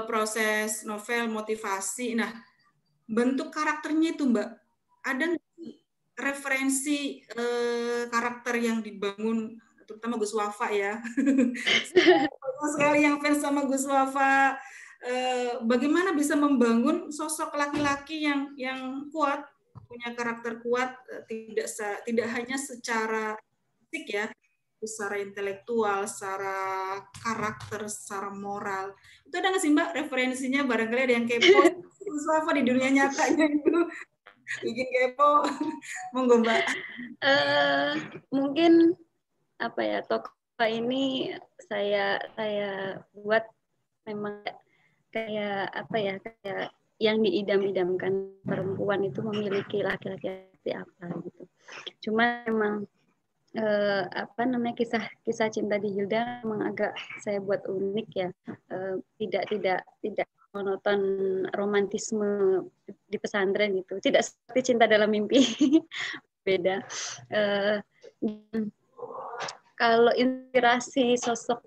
proses novel, motivasi. Nah, bentuk karakternya itu Mbak, ada referensi karakter yang dibangun, terutama Gus Wafa ya. Banyak sekali yang fans sama Gus Wafa. Bagaimana bisa membangun sosok laki-laki yang kuat, punya karakter kuat, tidak hanya secara fisik ya, secara intelektual, secara karakter, secara moral. Itu ada nggak sih Mbak referensinya? Barangkali ada yang kepo Gus Wafa di dunia nyatanya itu bikin kepo. Monggo Mbak. Mungkin apa ya, tokoh ini saya buat memang kayak apa ya, kayak yang diidam-idamkan perempuan itu memiliki laki-laki seperti apa gitu. Cuma memang apa namanya, kisah cinta di Hilda memang agak saya buat unik ya, tidak monoton romantisme di pesantren gitu, tidak seperti cinta dalam mimpi. Beda. Kalau inspirasi sosok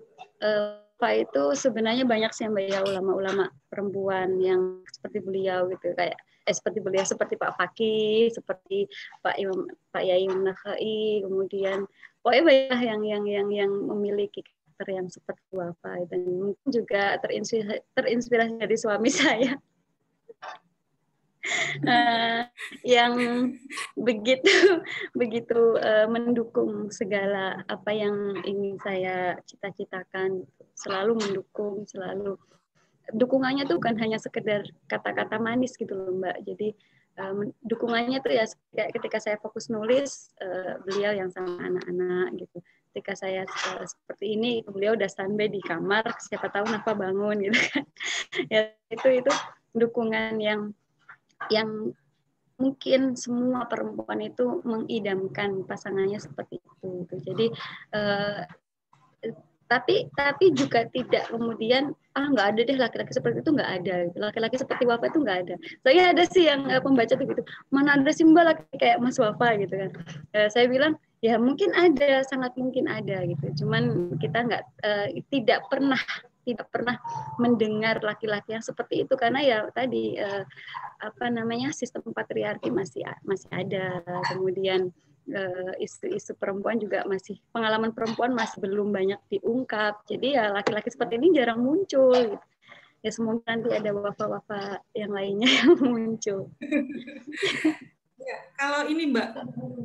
Pak itu sebenarnya banyak sih Mbak ya, ulama-ulama perempuan yang seperti beliau gitu, kayak seperti beliau, seperti Pak Fakih, seperti Pak Yai Imam Nakhai, kemudian pokoknya banyak yang memiliki karakter yang seperti Wafa, dan mungkin juga terinspirasi dari suami saya. Yang begitu mendukung segala apa yang ingin saya cita-citakan, selalu mendukung, selalu dukungannya tuh bukan hanya sekedar kata-kata manis gitu loh Mbak. Jadi dukungannya tuh ya kayak ketika saya fokus nulis, beliau yang sama anak-anak gitu. Ketika saya seperti ini, beliau udah standby di kamar, siapa tahu Nafa bangun gitu kan. Ya itu dukungan yang mungkin semua perempuan itu mengidamkan pasangannya seperti itu. Jadi tapi juga tidak kemudian nggak ada deh laki-laki seperti itu, nggak ada. Laki-laki seperti Wafa itu nggak ada. Saya ada sih yang pembaca tuh gitu, mana ada sih Mbak laki kayak Mas Wafa gitu kan. Saya bilang ya mungkin ada, sangat mungkin ada gitu. Cuman kita tidak pernah mendengar laki-laki yang seperti itu, karena ya tadi apa namanya, sistem patriarki masih ada, kemudian isu-isu perempuan juga pengalaman perempuan masih belum banyak diungkap, jadi ya laki-laki seperti ini jarang muncul gitu. Ya semoga nanti ada Wafa-Wafa yang lainnya yang muncul. Ya, kalau ini Mbak,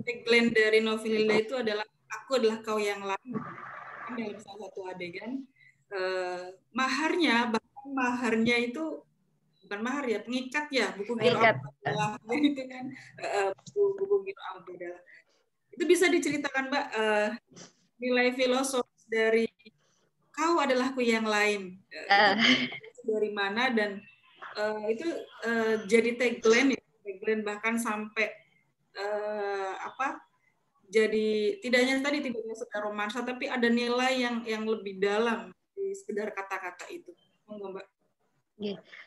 tagline dari novel Hilda itu adalah aku adalah kau yang lain. Dalam salah satu adegan, maharnya itu bukan mahar ya, pengikat ya, buku Giro Abdallah itu kan, buku Giro Abdallah. Itu bisa diceritakan Mbak, nilai filosofis dari kau adalah aku yang lain, itu dari mana, dan itu jadi tagline bahkan sampai jadi tidak hanya sekedar romansa, tapi ada nilai yang lebih dalam di sekedar kata-kata itu. Monggo Mbak.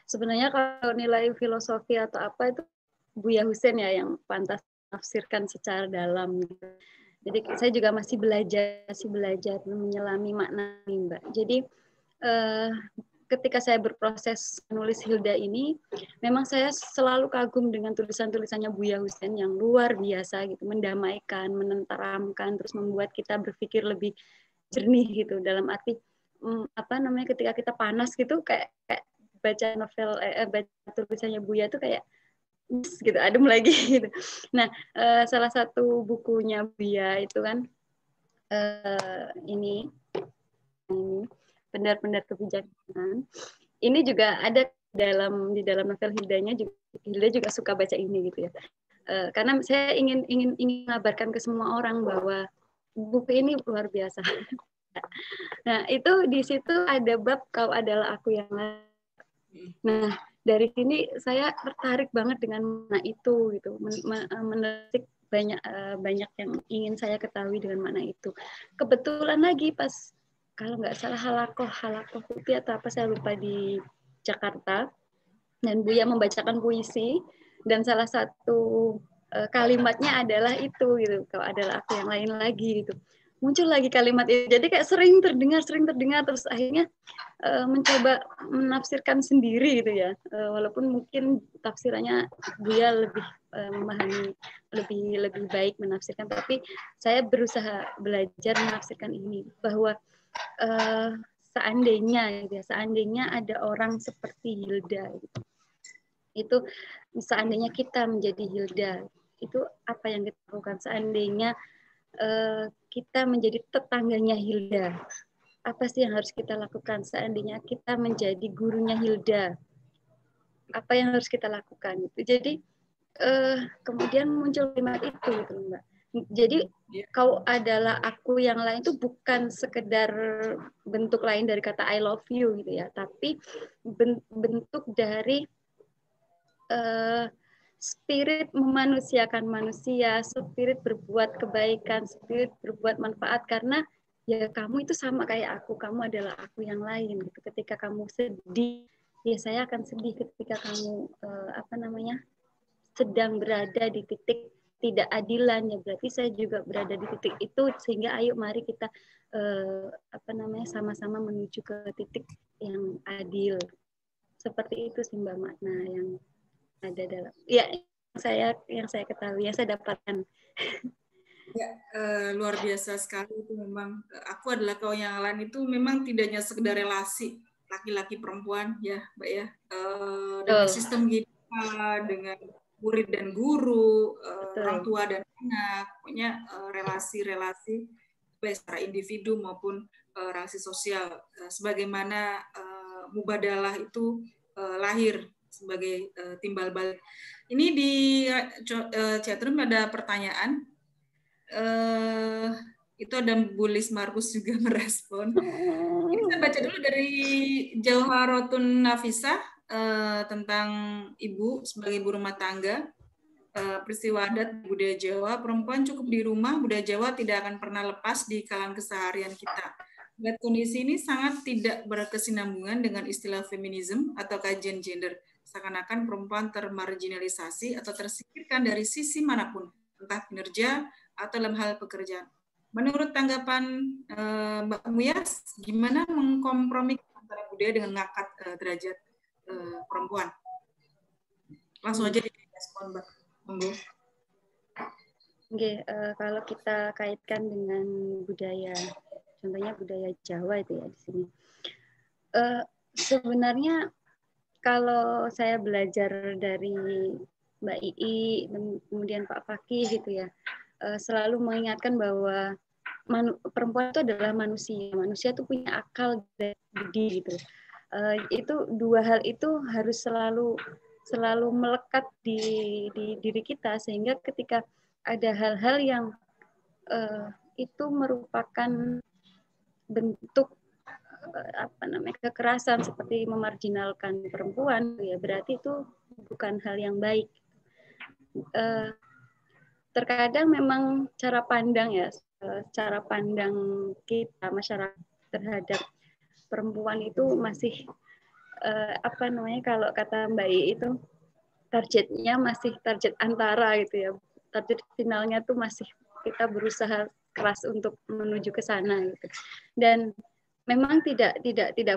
Sebenarnya kalau nilai filosofi atau apa itu Buya Husein ya yang pantas tafsirkan secara dalam gitu. Jadi saya juga masih belajar menyelami makna ini Mbak. Jadi ketika saya berproses menulis Hilda ini, memang saya selalu kagum dengan tulisan-tulisannya Buya Husein yang luar biasa gitu, mendamaikan, menenteramkan, terus membuat kita berpikir lebih jernih gitu, dalam arti apa namanya, ketika kita panas gitu kayak baca novel baca tulisannya Buya tuh kayak gitu, adem lagi gitu. Nah, salah satu bukunya Buya itu kan ini benar-benar kebijaksanaan. Ini juga ada di dalam novel Hildanya juga, Hilda juga suka baca ini gitu ya. Karena saya ingin mengabarkan ke semua orang bahwa buku ini luar biasa. Nah, itu di situ ada bab kau adalah aku yang lain. Nah, dari sini saya tertarik banget dengan makna itu gitu. Menetik banyak yang ingin saya ketahui dengan makna itu. Kebetulan lagi pas kalau nggak salah halakoh putih atau apa saya lupa di Jakarta, dan Buya membacakan puisi dan salah satu kalimatnya adalah itu gitu, kau adalah aku yang lain lagi gitu. muncul lagi kalimat itu. Jadi kayak sering terdengar, terus akhirnya mencoba menafsirkan sendiri gitu ya. Walaupun mungkin tafsirannya Buya lebih memahami, lebih baik menafsirkan, tapi saya berusaha belajar menafsirkan ini bahwa seandainya ada orang seperti Hilda gitu. Itu seandainya kita menjadi Hilda, itu apa yang kita lakukan? Seandainya kita menjadi tetangganya Hilda, apa sih yang harus kita lakukan? Seandainya kita menjadi gurunya Hilda, apa yang harus kita lakukan? Jadi kemudian muncul kalimat itu, gitu, Mbak. Jadi kau adalah aku yang lain itu bukan sekedar bentuk lain dari kata I love you gitu ya, tapi bentuk dari spirit memanusiakan manusia, spirit berbuat kebaikan, spirit berbuat manfaat, karena ya kamu itu sama kayak aku, kamu adalah aku yang lain gitu. Ketika kamu sedih, ya saya akan sedih. Ketika kamu sedang berada di titik tidak adilan, ya berarti saya juga berada di titik itu, sehingga ayo mari kita sama-sama menuju ke titik yang adil. Seperti itu sih Mbak makna yang ada dalam yang saya ketahui, yang saya dapatkan. Ya, luar biasa sekali itu memang. Aku adalah kau yang lain itu memang tidak hanya sekedar relasi laki-laki perempuan ya Mbak ya, dengan sistem kita, dengan murid dan guru, orang tua dan anak, pokoknya relasi-relasi baik secara individu maupun relasi sosial, sebagaimana mubadalah itu lahir sebagai timbal balik. Ini di chatroom ada pertanyaan. Itu ada Bulis Markus juga merespon. Ini saya baca dulu dari Jauharatun Nafisah tentang ibu sebagai ibu rumah tangga. Peristiwa adat budaya Jawa, perempuan cukup di rumah, budaya Jawa tidak akan pernah lepas di kalangan keseharian kita. Dan kondisi ini sangat tidak berkesinambungan dengan istilah feminisme atau kajian gender. Seakan-akan perempuan termarginalisasi atau tersingkirkan dari sisi manapun, entah kinerja atau dalam hal pekerjaan. Menurut tanggapan Mbak Muyas, gimana mengkompromikan antara budaya dengan ngangkat derajat perempuan? Langsung aja direspon, Mbak. Monggo. Oke, kalau kita kaitkan dengan budaya, contohnya budaya Jawa itu ya di sini. Sebenarnya kalau saya belajar dari Mbak Ii, kemudian Pak Fakih gitu ya, selalu mengingatkan bahwa perempuan itu adalah manusia. Manusia itu punya akal dan budi gitu. Itu dua hal itu harus selalu melekat di diri kita, sehingga ketika ada hal-hal yang itu merupakan bentuk kekerasan seperti memarginalkan perempuan, ya berarti itu bukan hal yang baik. Terkadang memang cara pandang kita masyarakat terhadap perempuan itu masih kalau kata Mbak I itu targetnya masih target antara gitu ya, target finalnya tuh masih kita berusaha keras untuk menuju ke sana gitu. Dan memang tidak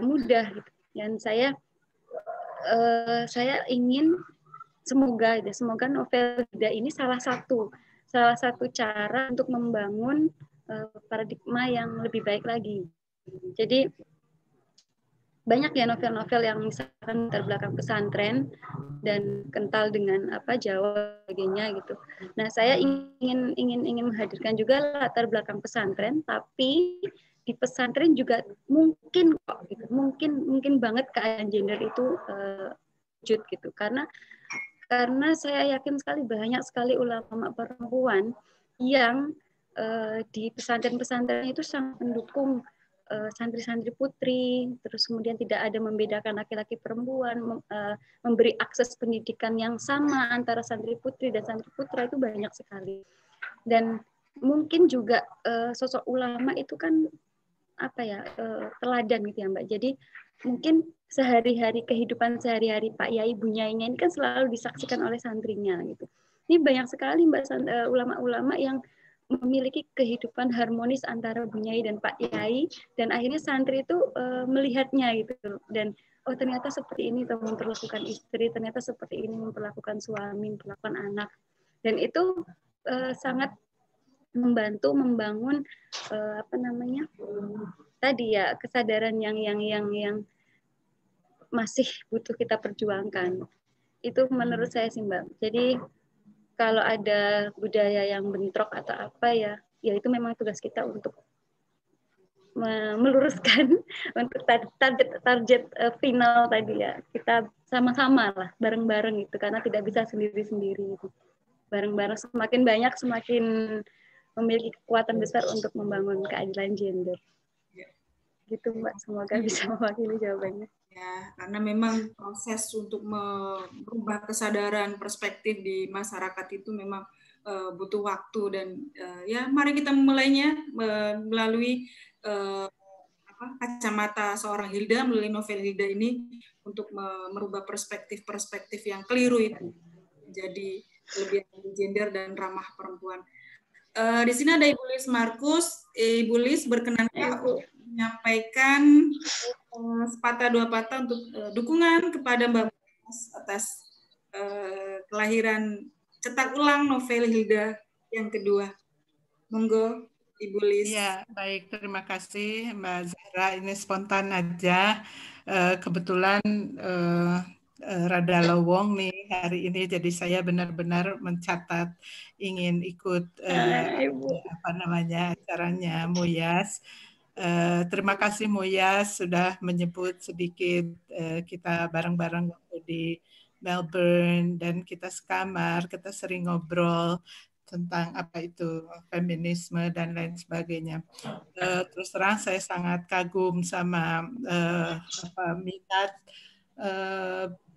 mudah gitu. Dan saya ingin semoga novel Hilda ini salah satu cara untuk membangun paradigma yang lebih baik lagi. Jadi banyak ya novel-novel yang misalkan terbelakang pesantren dan kental dengan Jawa sebagainya gitu. Nah, saya ingin menghadirkan juga latar belakang pesantren, tapi di pesantren juga mungkin kok gitu. Mungkin banget keadaan gender itu wujud gitu. Karena saya yakin sekali banyak sekali ulama perempuan yang di pesantren-pesantren itu sangat mendukung santri-santri putri, terus kemudian tidak ada membedakan laki-laki perempuan, memberi akses pendidikan yang sama antara santri putri dan santri putra itu banyak sekali. Dan mungkin juga sosok ulama itu kan teladan gitu ya Mbak. Jadi mungkin kehidupan sehari-hari Pak Yai Bu Nyainya ini kan selalu disaksikan oleh santrinya gitu. Ini banyak sekali Mbak ulama-ulama yang memiliki kehidupan harmonis antara Bu Nyai dan Pak Yai, dan akhirnya santri itu melihatnya gitu, dan oh ternyata seperti ini tuh memperlakukan istri, ternyata seperti ini memperlakukan suami, memperlakukan anak, dan itu sangat membantu membangun tadi ya kesadaran yang masih butuh kita perjuangkan. Itu menurut saya sih Mbak. Jadi kalau ada budaya yang bentrok atau apa ya itu memang tugas kita untuk meluruskan untuk target final tadi ya. Kita sama-sama lah, bareng-bareng gitu, karena tidak bisa sendiri-sendiri. Bareng-bareng semakin banyak, semakin memiliki kekuatan besar untuk membangun keadilan gender. Gitu Mbak, semoga bisa mewakili jawabannya. Ya, karena memang proses untuk merubah kesadaran perspektif di masyarakat itu memang butuh waktu, dan ya mari kita memulainya melalui kacamata seorang Hilda, melalui novel Hilda ini untuk merubah perspektif-perspektif yang keliru itu menjadi lebih gender dan ramah perempuan. Di sini ada Ibu Lis Markus. Ibu Lis berkenankah menyampaikan sepatah dua patah untuk dukungan kepada Mbak Mas atas kelahiran cetak ulang novel Hilda yang kedua. Monggo Ibu Lis. Ya, baik, terima kasih Mbak Zahra. Ini spontan aja. Kebetulan rada lowong nih hari ini, jadi saya benar-benar mencatat ingin ikut acaranya Muyas. Terima kasih Muyas sudah menyebut sedikit kita bareng-bareng waktu di Melbourne, dan kita sekamar, kita sering ngobrol tentang apa itu feminisme dan lain sebagainya. Terus terang saya sangat kagum sama minat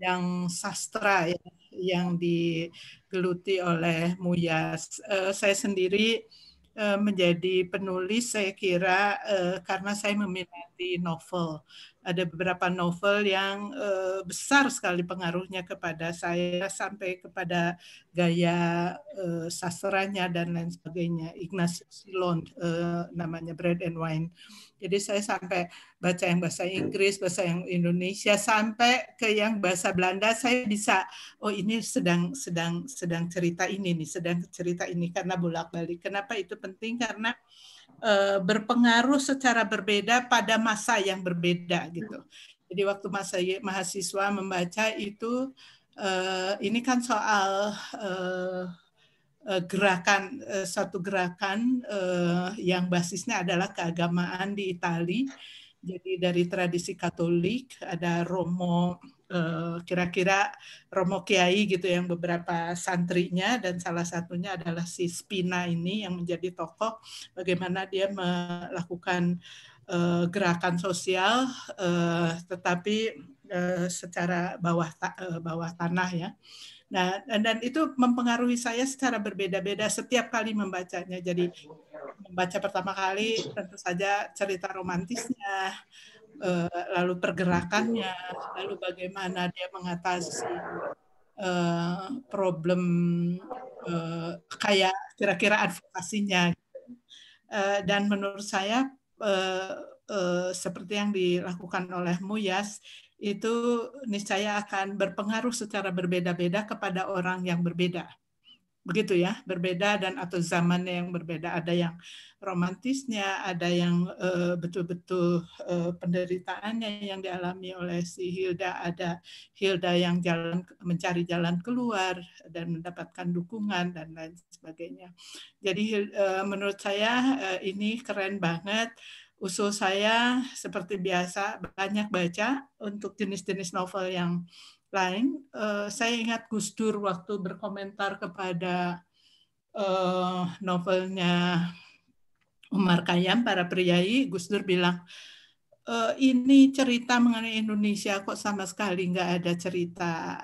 yang sastra ya, yang digeluti oleh Muyas. Saya sendiri menjadi penulis, saya kira karena saya meminati novel. Ada beberapa novel yang besar sekali pengaruhnya kepada saya, sampai kepada gaya sastranya dan lain sebagainya. Ignatius Silon namanya, Bread and Wine. Jadi saya sampai baca yang bahasa Inggris, bahasa yang Indonesia, sampai ke yang bahasa Belanda. Saya bisa, oh ini sedang cerita ini nih, sedang cerita ini, karena bolak-balik. Kenapa itu penting? Karena berpengaruh secara berbeda pada masa yang berbeda gitu. Jadi waktu masa mahasiswa membaca itu, ini kan soal satu gerakan yang basisnya adalah keagamaan di Italia. Jadi dari tradisi Katolik ada Romo, kira-kira Romo Kiai gitu, yang beberapa santrinya, dan salah satunya adalah si Spina ini yang menjadi tokoh bagaimana dia melakukan gerakan sosial tetapi secara bawah tanah ya. Nah, dan itu mempengaruhi saya secara berbeda-beda setiap kali membacanya. Jadi membaca pertama kali tentu saja cerita romantisnya, lalu pergerakannya, lalu bagaimana dia mengatasi problem kayak kira-kira advokasinya. Dan menurut saya seperti yang dilakukan oleh Muyas, itu niscaya akan berpengaruh secara berbeda-beda kepada orang yang berbeda. Begitu ya, berbeda dan atau zamannya yang berbeda. Ada yang romantisnya, ada yang betul-betul penderitaannya yang dialami oleh si Hilda, ada Hilda yang mencari jalan keluar dan mendapatkan dukungan dan lain sebagainya. Jadi menurut saya ini keren banget. Usul saya seperti biasa banyak baca untuk jenis-jenis novel yang lain. Saya ingat Gus Dur waktu berkomentar kepada novelnya Umar Khayyam, Para Priai, Gus Dur bilang, ini cerita mengenai Indonesia kok sama sekali nggak ada cerita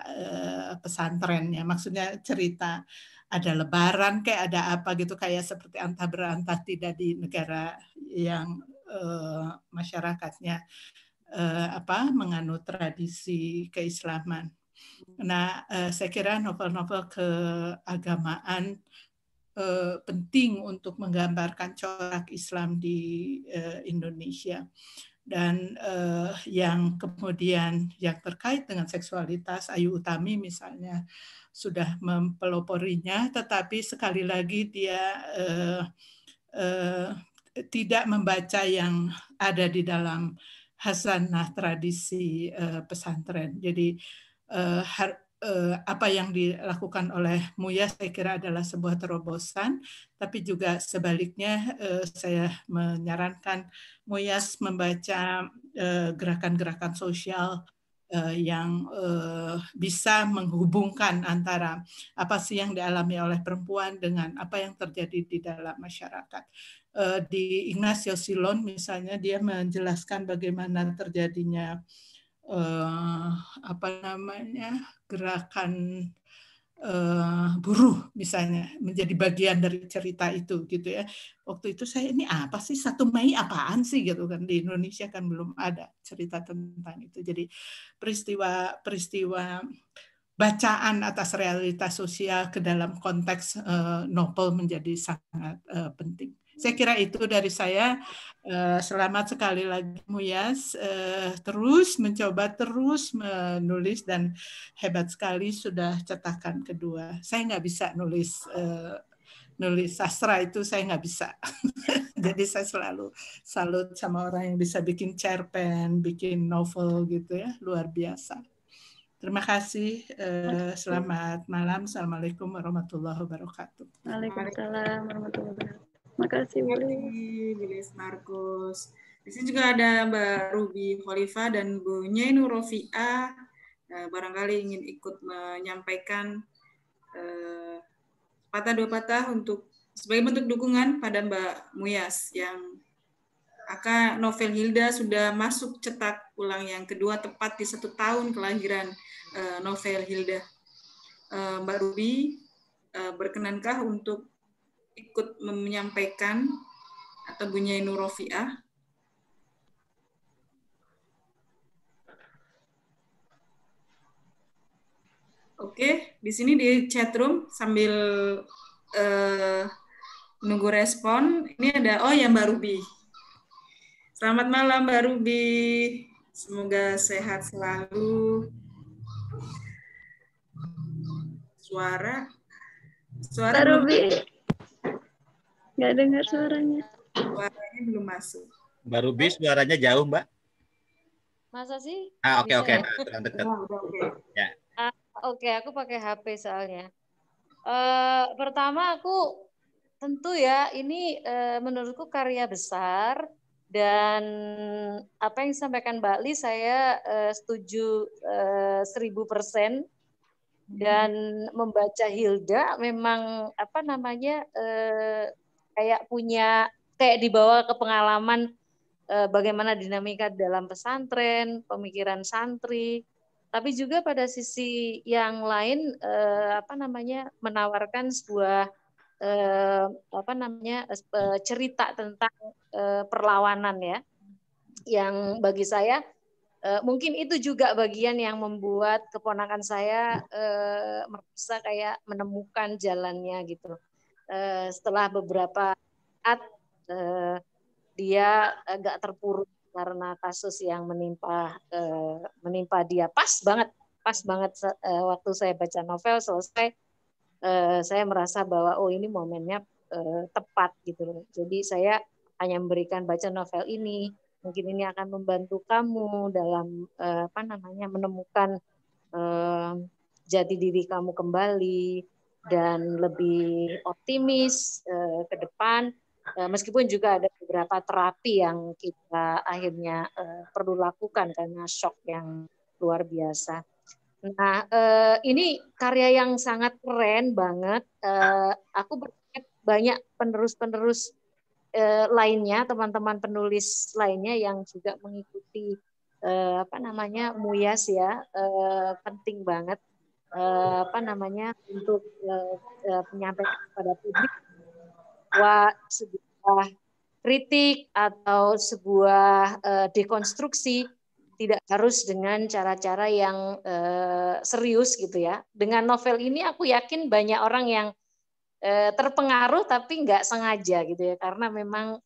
pesantrennya. Maksudnya cerita ada lebaran, kayak ada apa gitu, kayak seperti antah berantah tidak di negara yang masyarakatnya menganut tradisi keislaman. Nah, saya kira novel-novel keagamaan penting untuk menggambarkan corak Islam di Indonesia. Dan yang kemudian yang terkait dengan seksualitas, Ayu Utami misalnya sudah mempeloporinya, tetapi sekali lagi dia tidak membaca yang ada di dalam khazanah tradisi pesantren. Jadi apa yang dilakukan oleh Muya saya kira adalah sebuah terobosan, tapi juga sebaliknya saya menyarankan Muyas membaca gerakan-gerakan sosial yang bisa menghubungkan antara apa sih yang dialami oleh perempuan dengan apa yang terjadi di dalam masyarakat. Di Ignacio Silon misalnya dia menjelaskan bagaimana terjadinya gerakan buruh misalnya menjadi bagian dari cerita itu gitu ya. Waktu itu saya ini apa sih 1 Mei apaan sih gitu kan, di Indonesia kan belum ada cerita tentang itu. Jadi peristiwa bacaan atas realitas sosial ke dalam konteks novel menjadi sangat penting. Saya kira itu dari saya. Selamat sekali lagi Muyas, terus mencoba terus menulis dan hebat sekali sudah cetakan kedua. Saya nggak bisa nulis sastra itu, saya nggak bisa. Jadi saya selalu salut sama orang yang bisa bikin cerpen, bikin novel gitu ya, luar biasa. Terima kasih. Selamat malam. Assalamualaikum warahmatullahi wabarakatuh. Waalaikumsalam warahmatullahi wabarakatuh. Makasih Bu Lilis Markus. Di sini juga ada Mbak Ruby Khalifah dan Bu Nyainu Rofiah. Barangkali ingin ikut menyampaikan patah dua patah untuk sebagai bentuk dukungan pada Mbak Muyas yang akan novel Hilda sudah masuk cetak ulang yang kedua tepat di 1 tahun kelahiran novel Hilda. Mbak Ruby berkenankah untuk ikut menyampaikan atau Bu Nyainu Rofiah? Oke, di sini di chat room sambil menunggu respon. Ini ada ya Mbak Ruby. Selamat malam Mbak Ruby. Semoga sehat selalu. Suara Mbak Ruby. Nggak dengar suaranya. Suaranya belum masuk. Mbak Ruby suaranya jauh, Mbak. Masa sih? Oke. Ya? Dekat. Ya. Oke, aku pakai HP soalnya. Pertama aku tentu ya ini menurutku karya besar dan apa yang disampaikan Mbak Li saya setuju 1000%. Dan membaca Hilda memang kayak dibawa ke pengalaman bagaimana dinamika dalam pesantren, pemikiran santri, tapi juga pada sisi yang lain menawarkan sebuah cerita tentang perlawanan ya, yang bagi saya mungkin itu juga bagian yang membuat keponakan saya merasa kayak menemukan jalannya gitu. Setelah beberapa saat dia agak terpuruk karena kasus yang menimpa dia. Pas banget waktu saya baca novel selesai, saya merasa bahwa ini momennya tepat gitu. Jadi saya hanya memberikan baca novel ini. Mungkin ini akan membantu kamu dalam menemukan jati diri kamu kembali dan lebih optimis ke depan. Meskipun juga ada beberapa terapi yang kita akhirnya perlu lakukan karena shock yang luar biasa. Nah, ini karya yang sangat keren banget. Aku berharap banyak penerus-penerus lainnya, teman-teman penulis lainnya yang juga mengikuti Muyas ya, penting banget untuk menyampaikan kepada publik bahwa sebuah kritik atau sebuah dekonstruksi tidak harus dengan cara-cara yang serius gitu ya. Dengan novel ini aku yakin banyak orang yang terpengaruh tapi nggak sengaja gitu ya, karena memang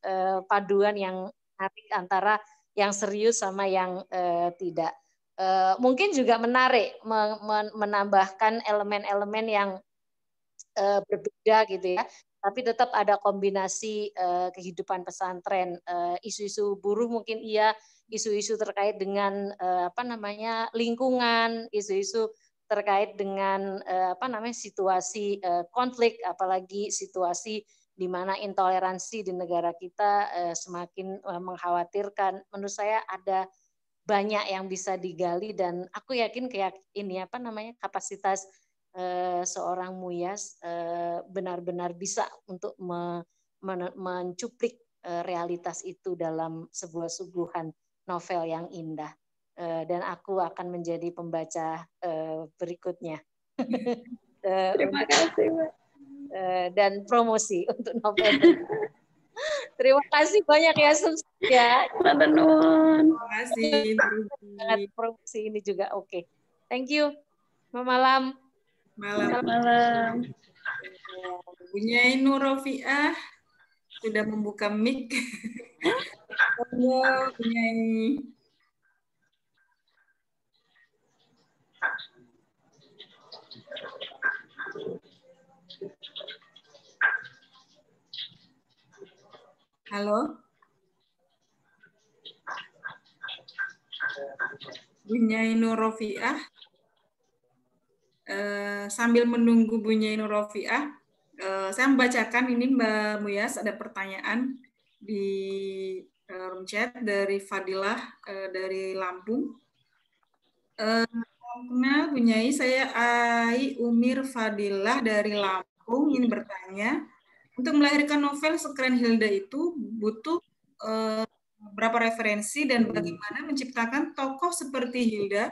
paduan yang menarik antara yang serius sama yang tidak. Mungkin juga menarik menambahkan elemen-elemen yang berbeda gitu ya, tapi tetap ada kombinasi kehidupan pesantren, isu-isu buruh mungkin iya, isu-isu terkait dengan lingkungan, isu-isu terkait dengan situasi konflik, apalagi situasi di mana intoleransi di negara kita semakin mengkhawatirkan. Menurut saya ada banyak yang bisa digali, dan aku yakin kapasitas seorang Muyas benar-benar bisa untuk mencuplik realitas itu dalam sebuah suguhan novel yang indah. Dan aku akan menjadi pembaca berikutnya. Terima kasih, Mbak. Dan promosi untuk novel. Terima kasih banyak ya, sukses ya. Terima kasih. Sangat promosi ini juga oke. Thank you. Malam. Malam. Bunyai Nur Rofiah sudah membuka mic. Halo, Bunyai. Halo. Bunyai Nur Rofiah. Sambil menunggu Bunyai Nur Rofiah, saya membacakan ini Mbak Muyas, ada pertanyaan di room chat dari Fadilah dari Lampung. Kenal Bunyai, saya Ai Umir Fadilah dari Lampung, ingin bertanya, untuk melahirkan novel sekeren Hilda itu butuh berapa referensi dan bagaimana menciptakan tokoh seperti Hilda?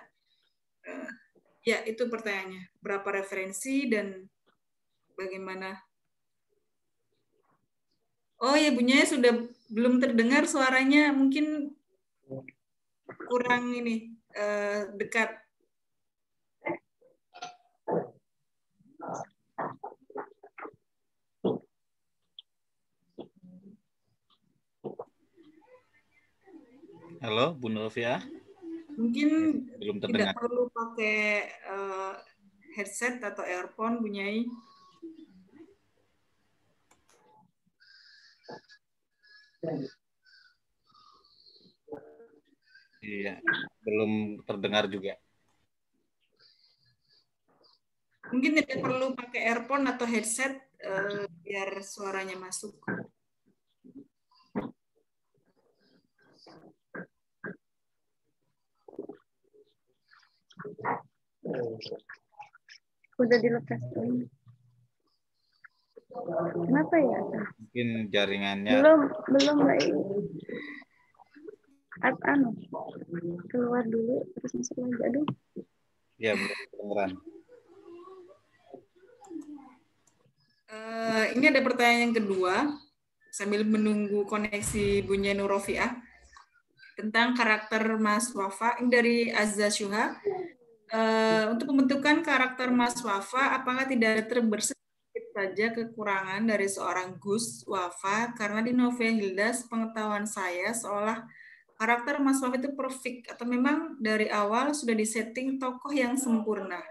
Ya, itu pertanyaannya. Berapa referensi dan bagaimana? Oh ya, Bunyai sudah belum terdengar suaranya, mungkin kurang ini dekat. Halo, Bu Novia. Mungkin belum terdengar. Tidak perlu pakai headset atau earphone, Bunyai. Iya, belum terdengar juga. Mungkin tidak perlu pakai earphone atau headset biar suaranya masuk. Udah dilepas. Kenapa ya? Mungkin jaringannya. Belum Mbak. Keluar dulu terus masuk lagi. Aduh. Ya, belum kedengeran. Ini ada pertanyaan yang kedua sambil menunggu koneksi Bunyai Nur Rofiah tentang karakter Mas Wafa. Ini dari Azza Syuha. Untuk pembentukan karakter Mas Wafa, apakah tidak ada terbersit saja kekurangan dari seorang Gus Wafa? Karena di novel Hilda, sepengetahuan saya seolah karakter Mas Wafa itu perfect, atau memang dari awal sudah disetting tokoh yang sempurna?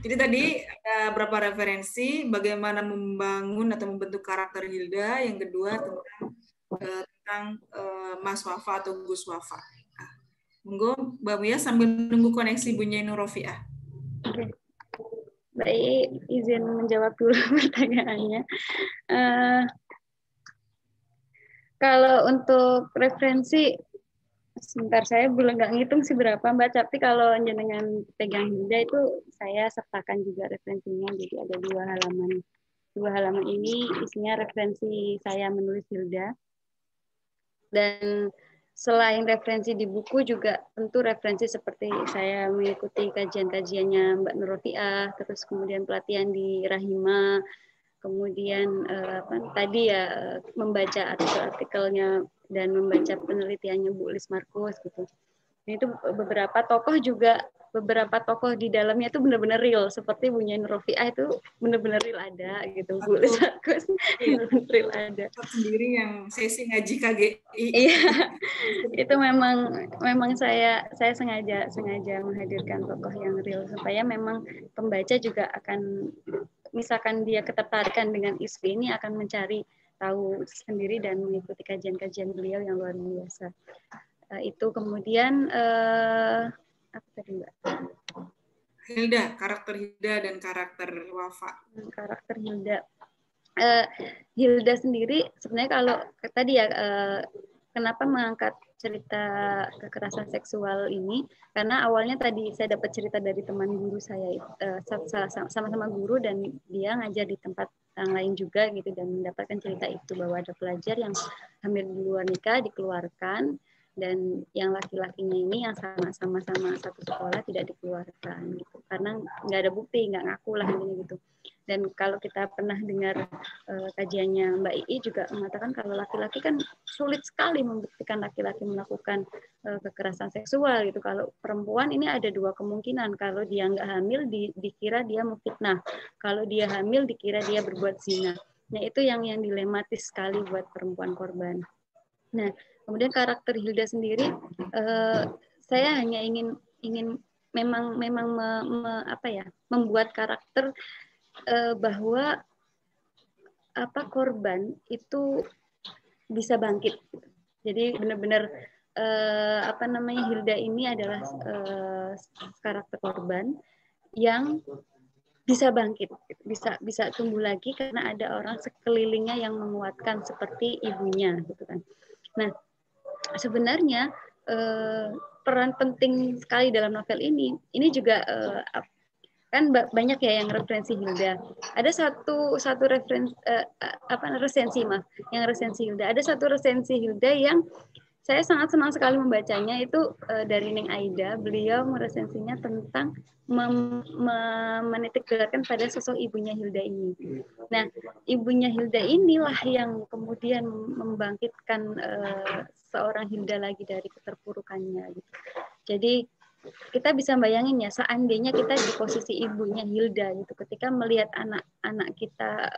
Jadi tadi ada beberapa referensi bagaimana membangun atau membentuk karakter Hilda. Yang kedua tentang Mas Wafa atau Gus Wafa. Monggo Mbak Buya sambil menunggu koneksi Bunyai Nur Rofiah. Oke. Baik, izin menjawab dulu pertanyaannya. Kalau untuk referensi, sebentar saya belum nggak ngitung sih berapa Mbak, tapi kalau jenengan pegang Hilda itu saya sertakan juga referensinya, jadi ada 2 halaman. 2 halaman ini isinya referensi saya menulis Hilda. Dan selain referensi di buku juga tentu referensi seperti saya mengikuti kajian-kajiannya Mbak Nur Rofiah, terus kemudian pelatihan di Rahima, kemudian tadi ya membaca artikel-artikelnya dan membaca penelitiannya Bu Lis Markus gitu. Itu beberapa tokoh juga beberapa tokoh di dalamnya itu benar-benar real, seperti Bunyain Rofiah itu benar-benar real ada gitu, Bu Lisakus real ada. Sendiri yang sesi ngaji KGI. Iya, itu memang saya sengaja menghadirkan tokoh yang real supaya memang pembaca juga akan, misalkan dia ketertarikan dengan isu ini, akan mencari tahu sendiri dan mengikuti kajian-kajian beliau yang luar biasa. Itu kemudian apa tadi Mbak? Hilda, karakter Hilda dan karakter Wafa. Karakter Hilda. Hilda sendiri sebenarnya kalau tadi ya kenapa mengangkat cerita kekerasan seksual ini, karena awalnya tadi saya dapat cerita dari teman guru saya, sama-sama guru, dan dia ngajar di tempat yang lain juga gitu, dan mendapatkan cerita itu bahwa ada pelajar yang hamil di luar nikah dikeluarkan, dan yang laki-lakinya ini yang sama-sama satu sekolah tidak dikeluarkan gitu, karena nggak ada bukti, nggak ngaku lah intinya gitu. Dan kalau kita pernah dengar kajiannya Mbak Ii juga mengatakan kalau laki-laki kan sulit sekali membuktikan laki-laki melakukan kekerasan seksual gitu. Kalau perempuan ini ada dua kemungkinan, kalau dia nggak hamil dikira dia memfitnah, kalau dia hamil dikira dia berbuat zina. Nah itu yang dilematis sekali buat perempuan korban. Nah kemudian karakter Hilda sendiri, saya hanya ingin memang membuat karakter bahwa korban itu bisa bangkit. Jadi benar-benar Hilda ini adalah karakter korban yang bisa bangkit, bisa tumbuh lagi karena ada orang sekelilingnya yang menguatkan seperti ibunya, gitu kan. Nah, sebenarnya peran penting sekali dalam novel ini juga kan banyak ya yang referensi Hilda. Ada satu resensi Hilda. Ada satu resensi Hilda yang saya sangat senang sekali membacanya, itu dari Neng Aida. Beliau meresensinya tentang menitikberatkan pada sosok ibunya Hilda ini. Nah, ibunya Hilda inilah yang kemudian membangkitkan seorang Hilda lagi dari keterpurukannya. Gitu. Jadi kita bisa bayangin ya, seandainya kita di posisi ibunya Hilda gitu, ketika melihat anak-anak kita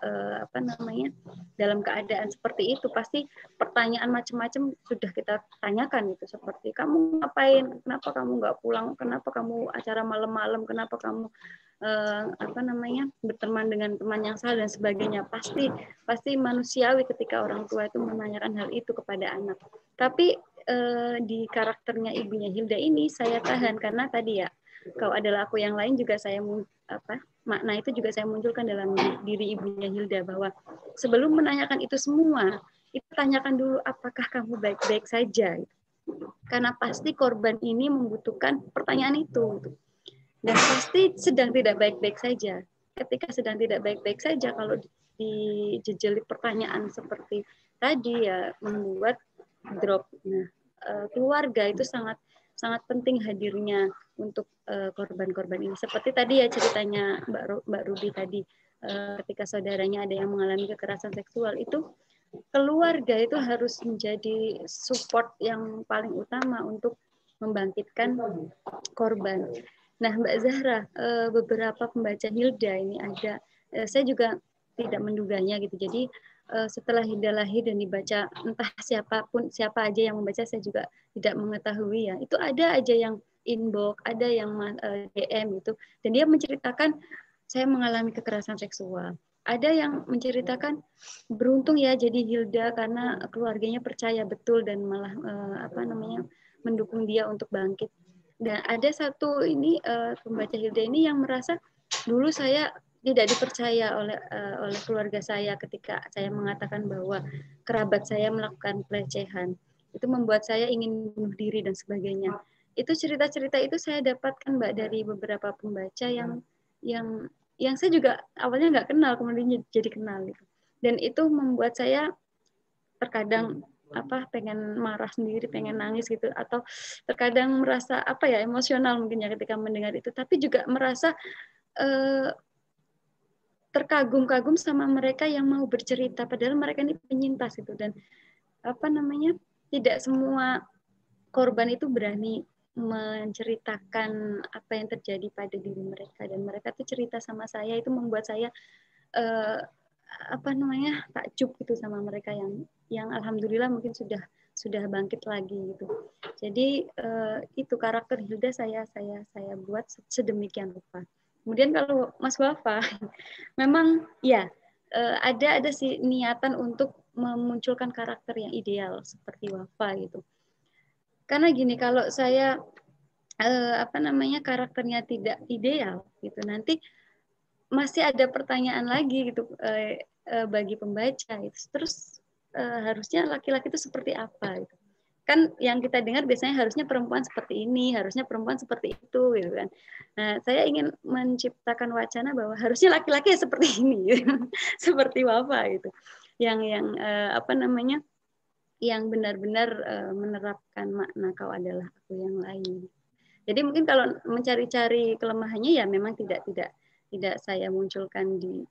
dalam keadaan seperti itu, pasti pertanyaan macam-macam sudah kita tanyakan gitu, seperti kamu ngapain, kenapa kamu nggak pulang, kenapa kamu acara malam-malam, kenapa kamu berteman dengan teman yang salah dan sebagainya. Pasti manusiawi ketika orang tua itu menanyakan hal itu kepada anak. Tapi di karakternya ibunya Hilda ini saya tahan, karena tadi ya, kau adalah aku yang lain juga saya makna itu juga saya munculkan dalam diri ibunya Hilda, bahwa sebelum menanyakan itu semua, itu tanyakan dulu apakah kamu baik-baik saja, karena pasti korban ini membutuhkan pertanyaan itu, dan pasti sedang tidak baik-baik saja. Ketika sedang tidak baik-baik saja, kalau dijejeli pertanyaan seperti tadi ya, membuat drop. Nah, keluarga itu sangat penting hadirnya untuk korban-korban ini. Seperti tadi ya ceritanya Mbak Ruby tadi, ketika saudaranya ada yang mengalami kekerasan seksual, itu keluarga itu harus menjadi support yang paling utama untuk membangkitkan korban. Nah, Mbak Zahra, beberapa pembaca Hilda ini ada, saya juga tidak menduganya gitu. Jadi setelah Hilda lahir dan dibaca, entah siapa aja yang membaca, saya juga tidak mengetahui ya. Itu ada aja yang inbox, ada yang DM gitu, dan dia menceritakan saya mengalami kekerasan seksual. Ada yang menceritakan beruntung ya jadi Hilda karena keluarganya percaya betul dan malah mendukung dia untuk bangkit. Dan ada satu ini pembaca Hilda ini yang merasa dulu saya tidak dipercaya oleh keluarga saya ketika saya mengatakan bahwa kerabat saya melakukan pelecehan. Itu membuat saya ingin bunuh diri dan sebagainya. Itu cerita-cerita itu saya dapatkan Mbak dari beberapa pembaca yang saya juga awalnya nggak kenal, kemudian jadi kenal gitu. Dan itu membuat saya terkadang pengen marah sendiri, pengen nangis gitu, atau terkadang merasa emosional mungkin ya ketika mendengar itu, tapi juga merasa terkagum-kagum sama mereka yang mau bercerita, padahal mereka ini penyintas itu, dan tidak semua korban itu berani menceritakan apa yang terjadi pada diri mereka, dan mereka tuh cerita sama saya, itu membuat saya takjub gitu sama mereka yang alhamdulillah mungkin sudah bangkit lagi gitu. Jadi itu karakter Hilda saya buat sedemikian rupa. Kemudian kalau Mas Wafa, memang ya ada sih niatan untuk memunculkan karakter yang ideal seperti Wafa gitu. Karena gini, kalau saya karakternya tidak ideal gitu, nanti masih ada pertanyaan lagi gitu bagi pembaca gitu. Terus harusnya laki-laki itu seperti apa gitu. Kan yang kita dengar biasanya harusnya perempuan seperti ini, harusnya perempuan seperti itu gitu kan. Nah, saya ingin menciptakan wacana bahwa harusnya laki-laki ya seperti ini gitu. Seperti Wafa gitu. Yang yang benar-benar menerapkan makna kau adalah aku yang lain. Jadi mungkin kalau mencari-cari kelemahannya ya memang tidak saya munculkan di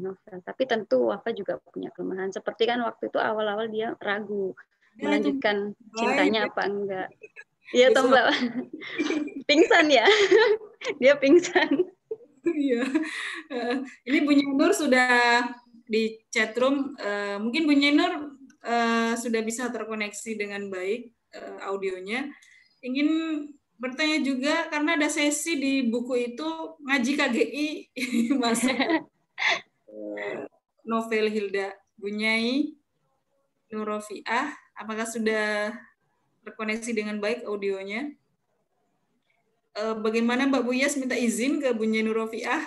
novel. Tapi tentu Wafa juga punya kelemahan. Seperti kan waktu itu awal-awal dia ragu melanjutkan cintanya apa enggak. Iya toh Mbak. Pingsan ya. Dia pingsan. Iya. Ini Bu Nur sudah di chatroom. Mungkin Bu Nur sudah bisa terkoneksi dengan baik audionya. Ingin bertanya juga karena ada sesi di buku itu ngaji KGI masuk novel Hilda. Bu Nyai Nurofiah, apakah sudah terkoneksi dengan baik audionya? Bagaimana Mbak Buyas minta izin ke Bu Nyai Nurofiah?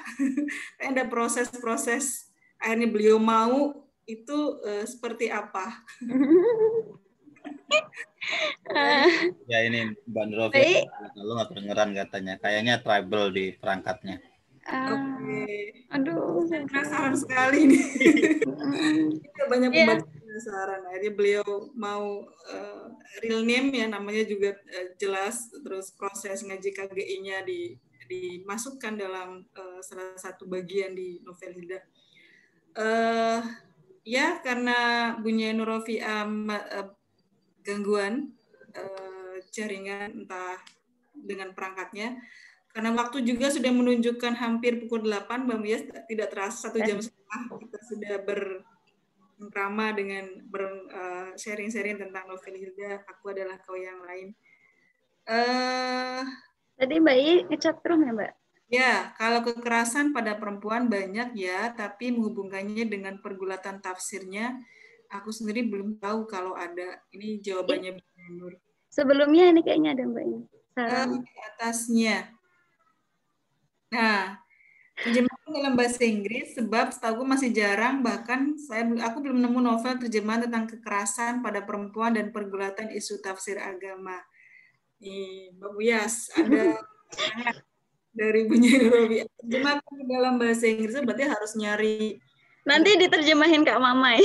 Ada proses-proses akhirnya beliau mau itu seperti apa? Ya ini Mbak Nurofiah kalau nggak kedengeran katanya, kayaknya trouble di perangkatnya. Aduh, penasaran sekali nih. Banyak pembaca penasaran. Akhirnya beliau mau real name ya, namanya juga jelas, terus proses ngaji KGI-nya dimasukkan dalam salah satu bagian di novel Hilda. Ya karena Bu Nyai Nurofiah gangguan jaringan entah dengan perangkatnya. Karena waktu juga sudah menunjukkan hampir pukul 8, Mbak Muyas, tidak terasa 1 jam setengah kita sudah bercengkrama dengan sharing-sharing tentang novel Hilda, Aku Adalah Kau Yang Lain. Tadi Mbak I ngechatrum ya Mbak? Ya, kalau kekerasan pada perempuan banyak ya, tapi menghubungkannya dengan pergulatan tafsirnya, aku sendiri belum tahu kalau ada. Ini jawabannya Bu Nur. Sebelumnya ini kayaknya ada Mbak I. Di atasnya. Nah, terjemahan dalam bahasa Inggris, sebab setahu masih jarang, bahkan aku belum nemu novel terjemahan tentang kekerasan pada perempuan dan pergulatan isu tafsir agama. Nih, Mbak Buyas, ada dari Bu Nyai Nurofiah. Terjemahan dalam bahasa Inggris berarti harus nyari. Nanti diterjemahin Kak Mamai.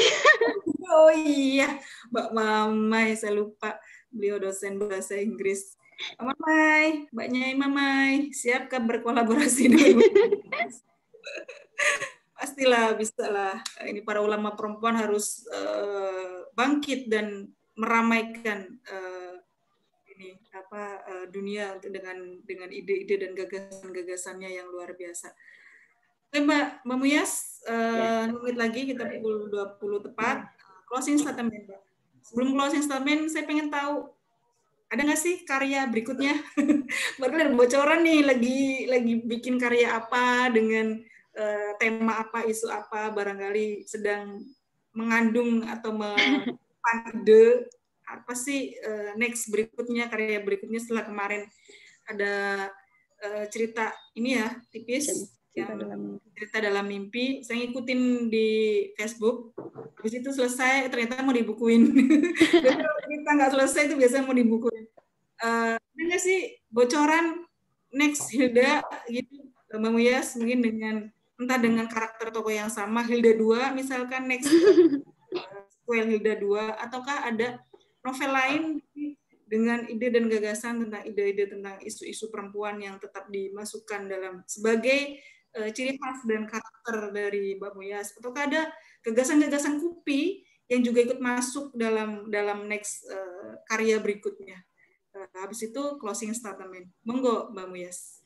Oh iya, Mbak Mamai, saya lupa. Beliau dosen bahasa Inggris. Mbak Mamai, Mbak Nyai Mamai, siapkah berkolaborasi dengan pastilah, bisa lah. Ini para ulama perempuan harus bangkit dan meramaikan dunia dengan ide-ide dan gagasan-gagasannya yang luar biasa. Oke Mbak Muyas, menit lagi kita pukul 20 tepat. Closing statement Mbak. Sebelum closing statement, saya pengen tahu ada nggak sih karya berikutnya? Baru ada bocoran nih, lagi bikin karya apa dengan tema apa, isu apa, barangkali sedang mengandung atau ide apa sih next berikutnya, karya berikutnya setelah kemarin ada cerita ini ya tipis yang cerita dalam mimpi. Saya ngikutin di Facebook, habis itu selesai ternyata mau dibukuin. Kalau cerita nggak selesai itu biasanya mau dibukuin. Ada nggak sih bocoran next Hilda gitu, Mbak Muyas, mungkin entah dengan karakter tokoh yang sama, Hilda 2 misalkan next sequel Hilda 2, ataukah ada novel lain dengan ide dan gagasan tentang ide-ide tentang isu-isu perempuan yang tetap dimasukkan dalam sebagai ciri khas dan karakter dari Mbak Muyas, ataukah ada gagasan-gagasan KUPI yang juga ikut masuk dalam next karya berikutnya? Habis itu closing statement. Monggo Mbak Muyas.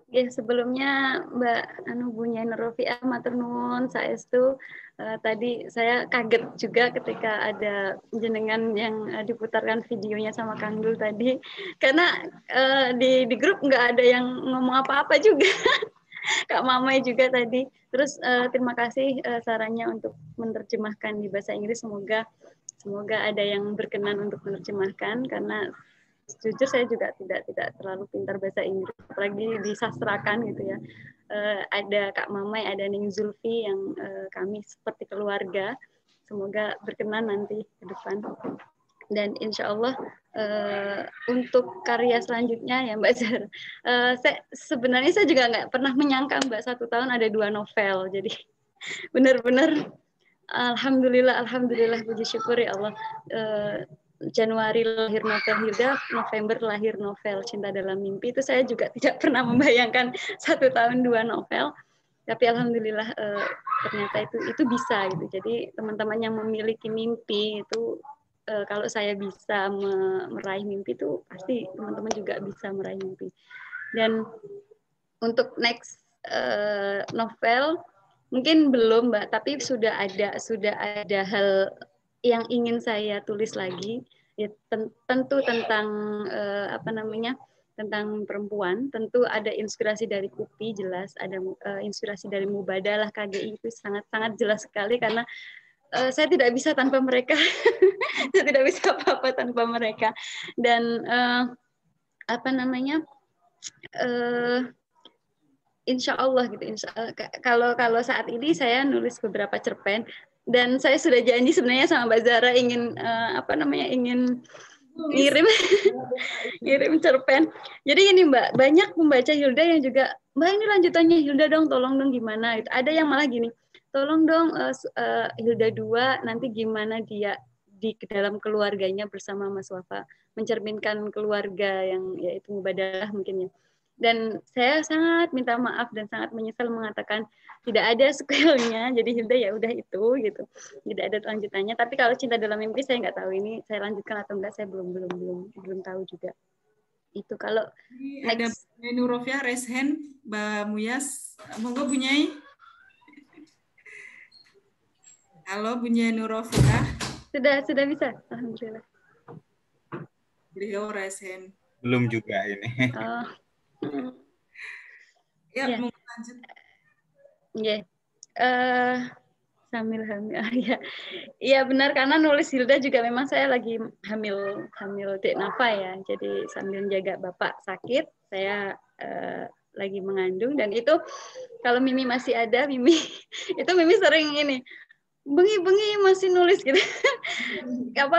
Oke, sebelumnya Mbak Bunya Nurrofiah matur nuwun saestu. Tadi saya kaget juga ketika ada jenengan yang diputarkan videonya sama Kang Dul tadi, karena di grup nggak ada yang ngomong apa-apa juga. Kak Mamai juga tadi. Terus terima kasih sarannya untuk menerjemahkan di bahasa Inggris. Semoga ada yang berkenan untuk menerjemahkan, karena jujur saya juga tidak terlalu pintar bahasa Inggris, apalagi disastrakan gitu ya. Ada Kak Mamai, ada Ning Zulfi yang kami seperti keluarga. Semoga berkenan nanti ke depan. Dan insya Allah untuk karya selanjutnya ya Mbak Zahra, sebenarnya saya juga nggak pernah menyangka Mbak 1 tahun ada 2 novel. Jadi benar-benar alhamdulillah puji syukur ya Allah. Januari lahir novel Hilda, November lahir novel Cinta Dalam Mimpi. Itu saya juga tidak pernah membayangkan 1 tahun 2 novel. Tapi alhamdulillah ternyata itu bisa gitu. Jadi teman-teman yang memiliki mimpi itu, kalau saya bisa meraih mimpi itu pasti teman-teman juga bisa meraih mimpi. Dan untuk next novel mungkin belum Mbak, tapi sudah ada hal yang ingin saya tulis lagi, ya, tentu tentang tentang perempuan. Tentu ada inspirasi dari Kupi, jelas ada inspirasi dari Mubadalah, KGI, itu sangat jelas sekali, karena saya tidak bisa tanpa mereka. Saya tidak bisa apa-apa tanpa mereka. Dan insya Allah gitu. Kalau saat ini saya nulis beberapa cerpen, dan saya sudah janji sebenarnya sama Mbak Zahra ingin ingin ngirim cerpen. Jadi ini Mbak, banyak pembaca Hilda yang juga, Mbak ini lanjutannya Hilda dong, tolong dong gimana gitu. Ada yang malah gini, tolong dong Hilda 2 nanti gimana dia di dalam keluarganya bersama Mas Wafa, mencerminkan keluarga yang yaitu Mubadalah mungkin ya. Dan saya sangat minta maaf dan sangat menyesal mengatakan tidak ada sequelnya, jadi Hilda ya udah itu gitu, tidak ada lanjutannya. Tapi kalau Cinta Dalam Mimpi saya nggak tahu ini saya lanjutkan atau enggak, saya belum tahu juga. Itu kalau ada Nurrofiah raise hand, Mbak Muyas, monggo Bunyai. Halo Bunyai Nurrofiah. Sudah bisa, alhamdulillah. Beliau raise hand. Belum juga ini. Oh. Ya, mau lanjut. Yeah. Sambil hamil ya. Iya benar, karena nulis Hilda juga memang saya lagi hamil Dek Nafa ya. Jadi sambil jaga bapak sakit, saya lagi mengandung, dan itu kalau Mimi masih ada, Mimi sering ini bengi masih nulis gitu.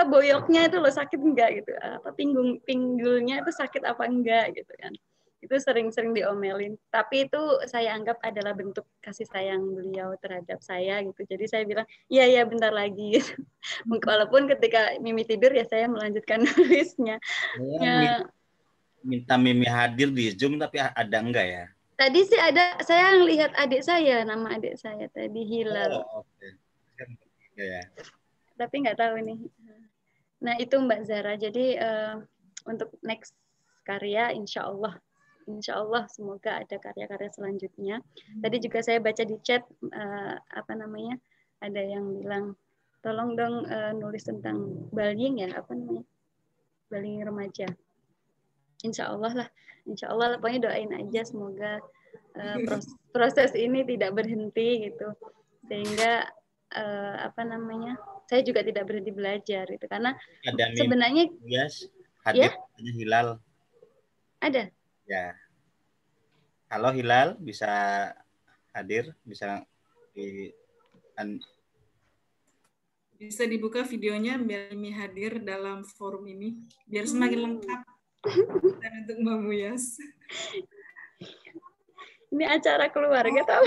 Boyoknya itu loh sakit enggak gitu. Pinggulnya itu sakit apa enggak gitu kan. Itu sering diomelin, tapi itu saya anggap adalah bentuk kasih sayang beliau terhadap saya gitu. Jadi saya bilang iya bentar lagi gitu. Walaupun ketika Mimi tidur ya saya melanjutkan nulisnya. Minta Mimi hadir di Zoom, tapi ada enggak ya? Tadi sih ada, saya lihat adik saya, nama adik saya tadi Hilal. Okay. Ya. Tapi nggak tahu nih. Nah itu Mbak Zahra. Jadi untuk next karya insya Allah semoga ada karya-karya selanjutnya. Tadi juga saya baca di chat ada yang bilang tolong dong nulis tentang bullying ya, bullying remaja. Insya Allah lah, pokoknya doain aja semoga proses ini tidak berhenti gitu, sehingga saya juga tidak berhenti belajar gitu, karena ada sebenarnya hadir Hilal ada. Ya. Halo Hilal, bisa hadir, bisa dibuka videonya biar Mimi hadir dalam forum ini, biar semakin lengkap. Dan untuk Mbak Muyas. Ini acara keluarga tahu.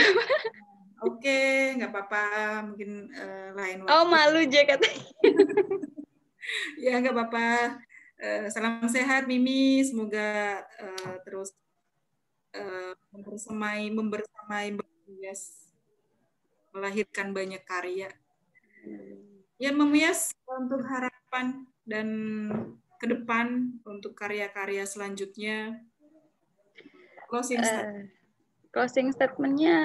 Oke, nggak apa-apa, mungkin lain waktu. Oh malu je katanya. Ya nggak apa-apa. Salam sehat Mimi, semoga terus membersamai Mbak Muyas, melahirkan banyak karya. Ya Mbak Muyas, untuk harapan dan ke depan untuk karya-karya selanjutnya? Closing statement. Closing statement-nya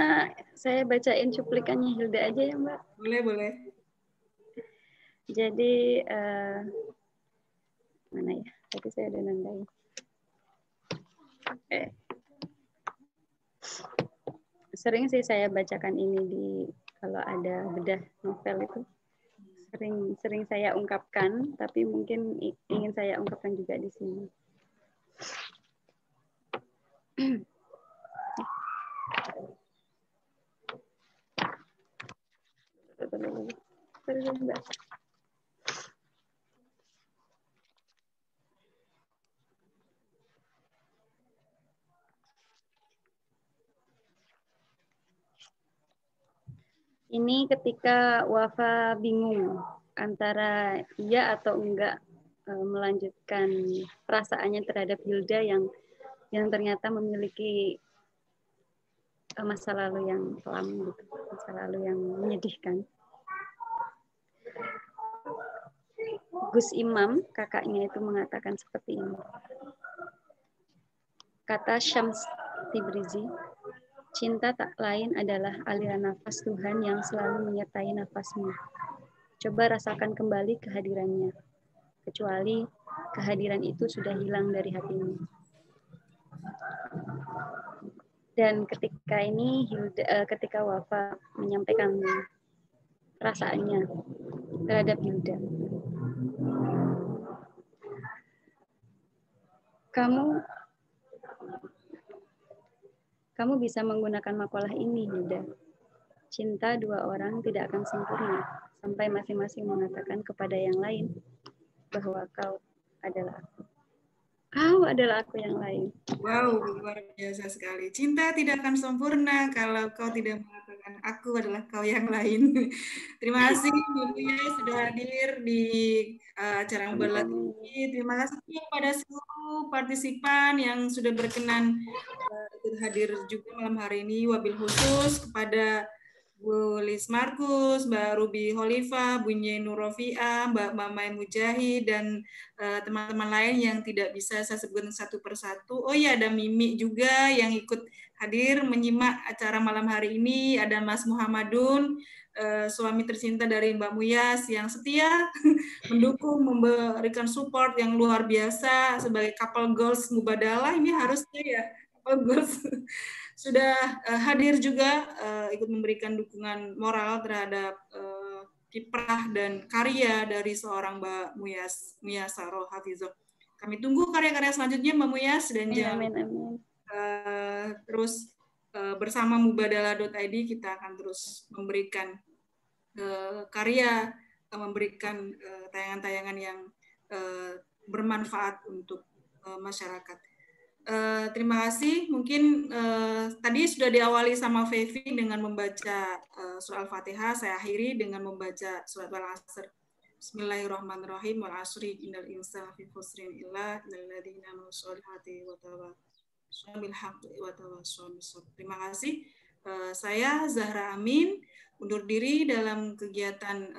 saya bacain cuplikannya Hilda aja ya Mbak. Boleh, boleh. Jadi mana ya? Tadi saya udah nandain. Sering sih saya bacakan ini di kalau ada bedah novel itu sering saya ungkapkan, tapi mungkin ingin saya ungkapkan juga di sini. Ini ketika Wafa bingung antara iya atau enggak melanjutkan perasaannya terhadap Hilda yang ternyata memiliki masa lalu yang kelam gitu, masa lalu yang menyedihkan. Gus Imam, kakaknya itu mengatakan seperti ini. Kata Syams Tibrizi, cinta tak lain adalah aliran nafas Tuhan yang selalu menyertai nafasmu. Coba rasakan kembali kehadirannya, kecuali kehadiran itu sudah hilang dari hatimu. Dan ketika ini, ketika Wafa menyampaikan perasaannya terhadap Hilda, kamu bisa menggunakan makalah ini, Hilda. Cinta dua orang tidak akan sempurna sampai masing-masing mengatakan kepada yang lain bahwa kau adalah aku. Kau adalah aku yang lain. Wow, luar biasa sekali. Cinta tidak akan sempurna kalau kau tidak mengatakan aku adalah kau yang lain. Terima kasih Mbak Buya sudah hadir di acara Mubalat ini. Terima kasih kepada seluruh partisipan yang sudah berkenan ikut hadir juga malam hari ini. Wabil khusus kepada Bu Lis Markus, Mbak Ruby Holifah, Bu Nye Nurofiah, Mbak Mamai Mujahid, dan teman-teman lain yang tidak bisa saya sebutkan satu persatu. Oh iya, ada Mimi juga yang ikut hadir menyimak acara malam hari ini. Ada Mas Muhammadun, suami tercinta dari Mbak Muyas yang setia mendukung, memberikan support yang luar biasa sebagai couple goals Mubadalah. Ini harusnya ya couple goals. Sudah hadir juga ikut memberikan dukungan moral terhadap kiprah dan karya dari seorang Mbak Muyas Saroh Hafizah. Kami tunggu karya-karya selanjutnya Mbak Muyas dan terus bersama mubadalah.id kita akan terus memberikan karya, memberikan tayangan-tayangan yang bermanfaat untuk masyarakat. Terima kasih. Mungkin tadi sudah diawali sama Fevi dengan membaca surah Al-Fatihah. Saya akhiri dengan membaca surat Al-Asr. Bismillahirrahmanirrahim. Wal asri innal insana fi khusrin illa alladzina amanu sholihati wa tawassaw bil haqqi wa tawassaw bis sabr. Terima kasih. Saya Zahra Amin undur diri dalam kegiatan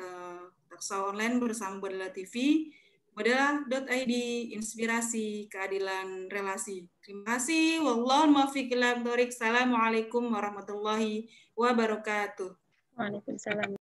Taksawuf online bersama Mubadalah TV. Mubadalah.id, inspirasi keadilan relasi. Terima kasih. Wallahul muwaffiq ila thoriq. Assalamualaikum warahmatullahi wabarakatuh. Waalaikumsalam.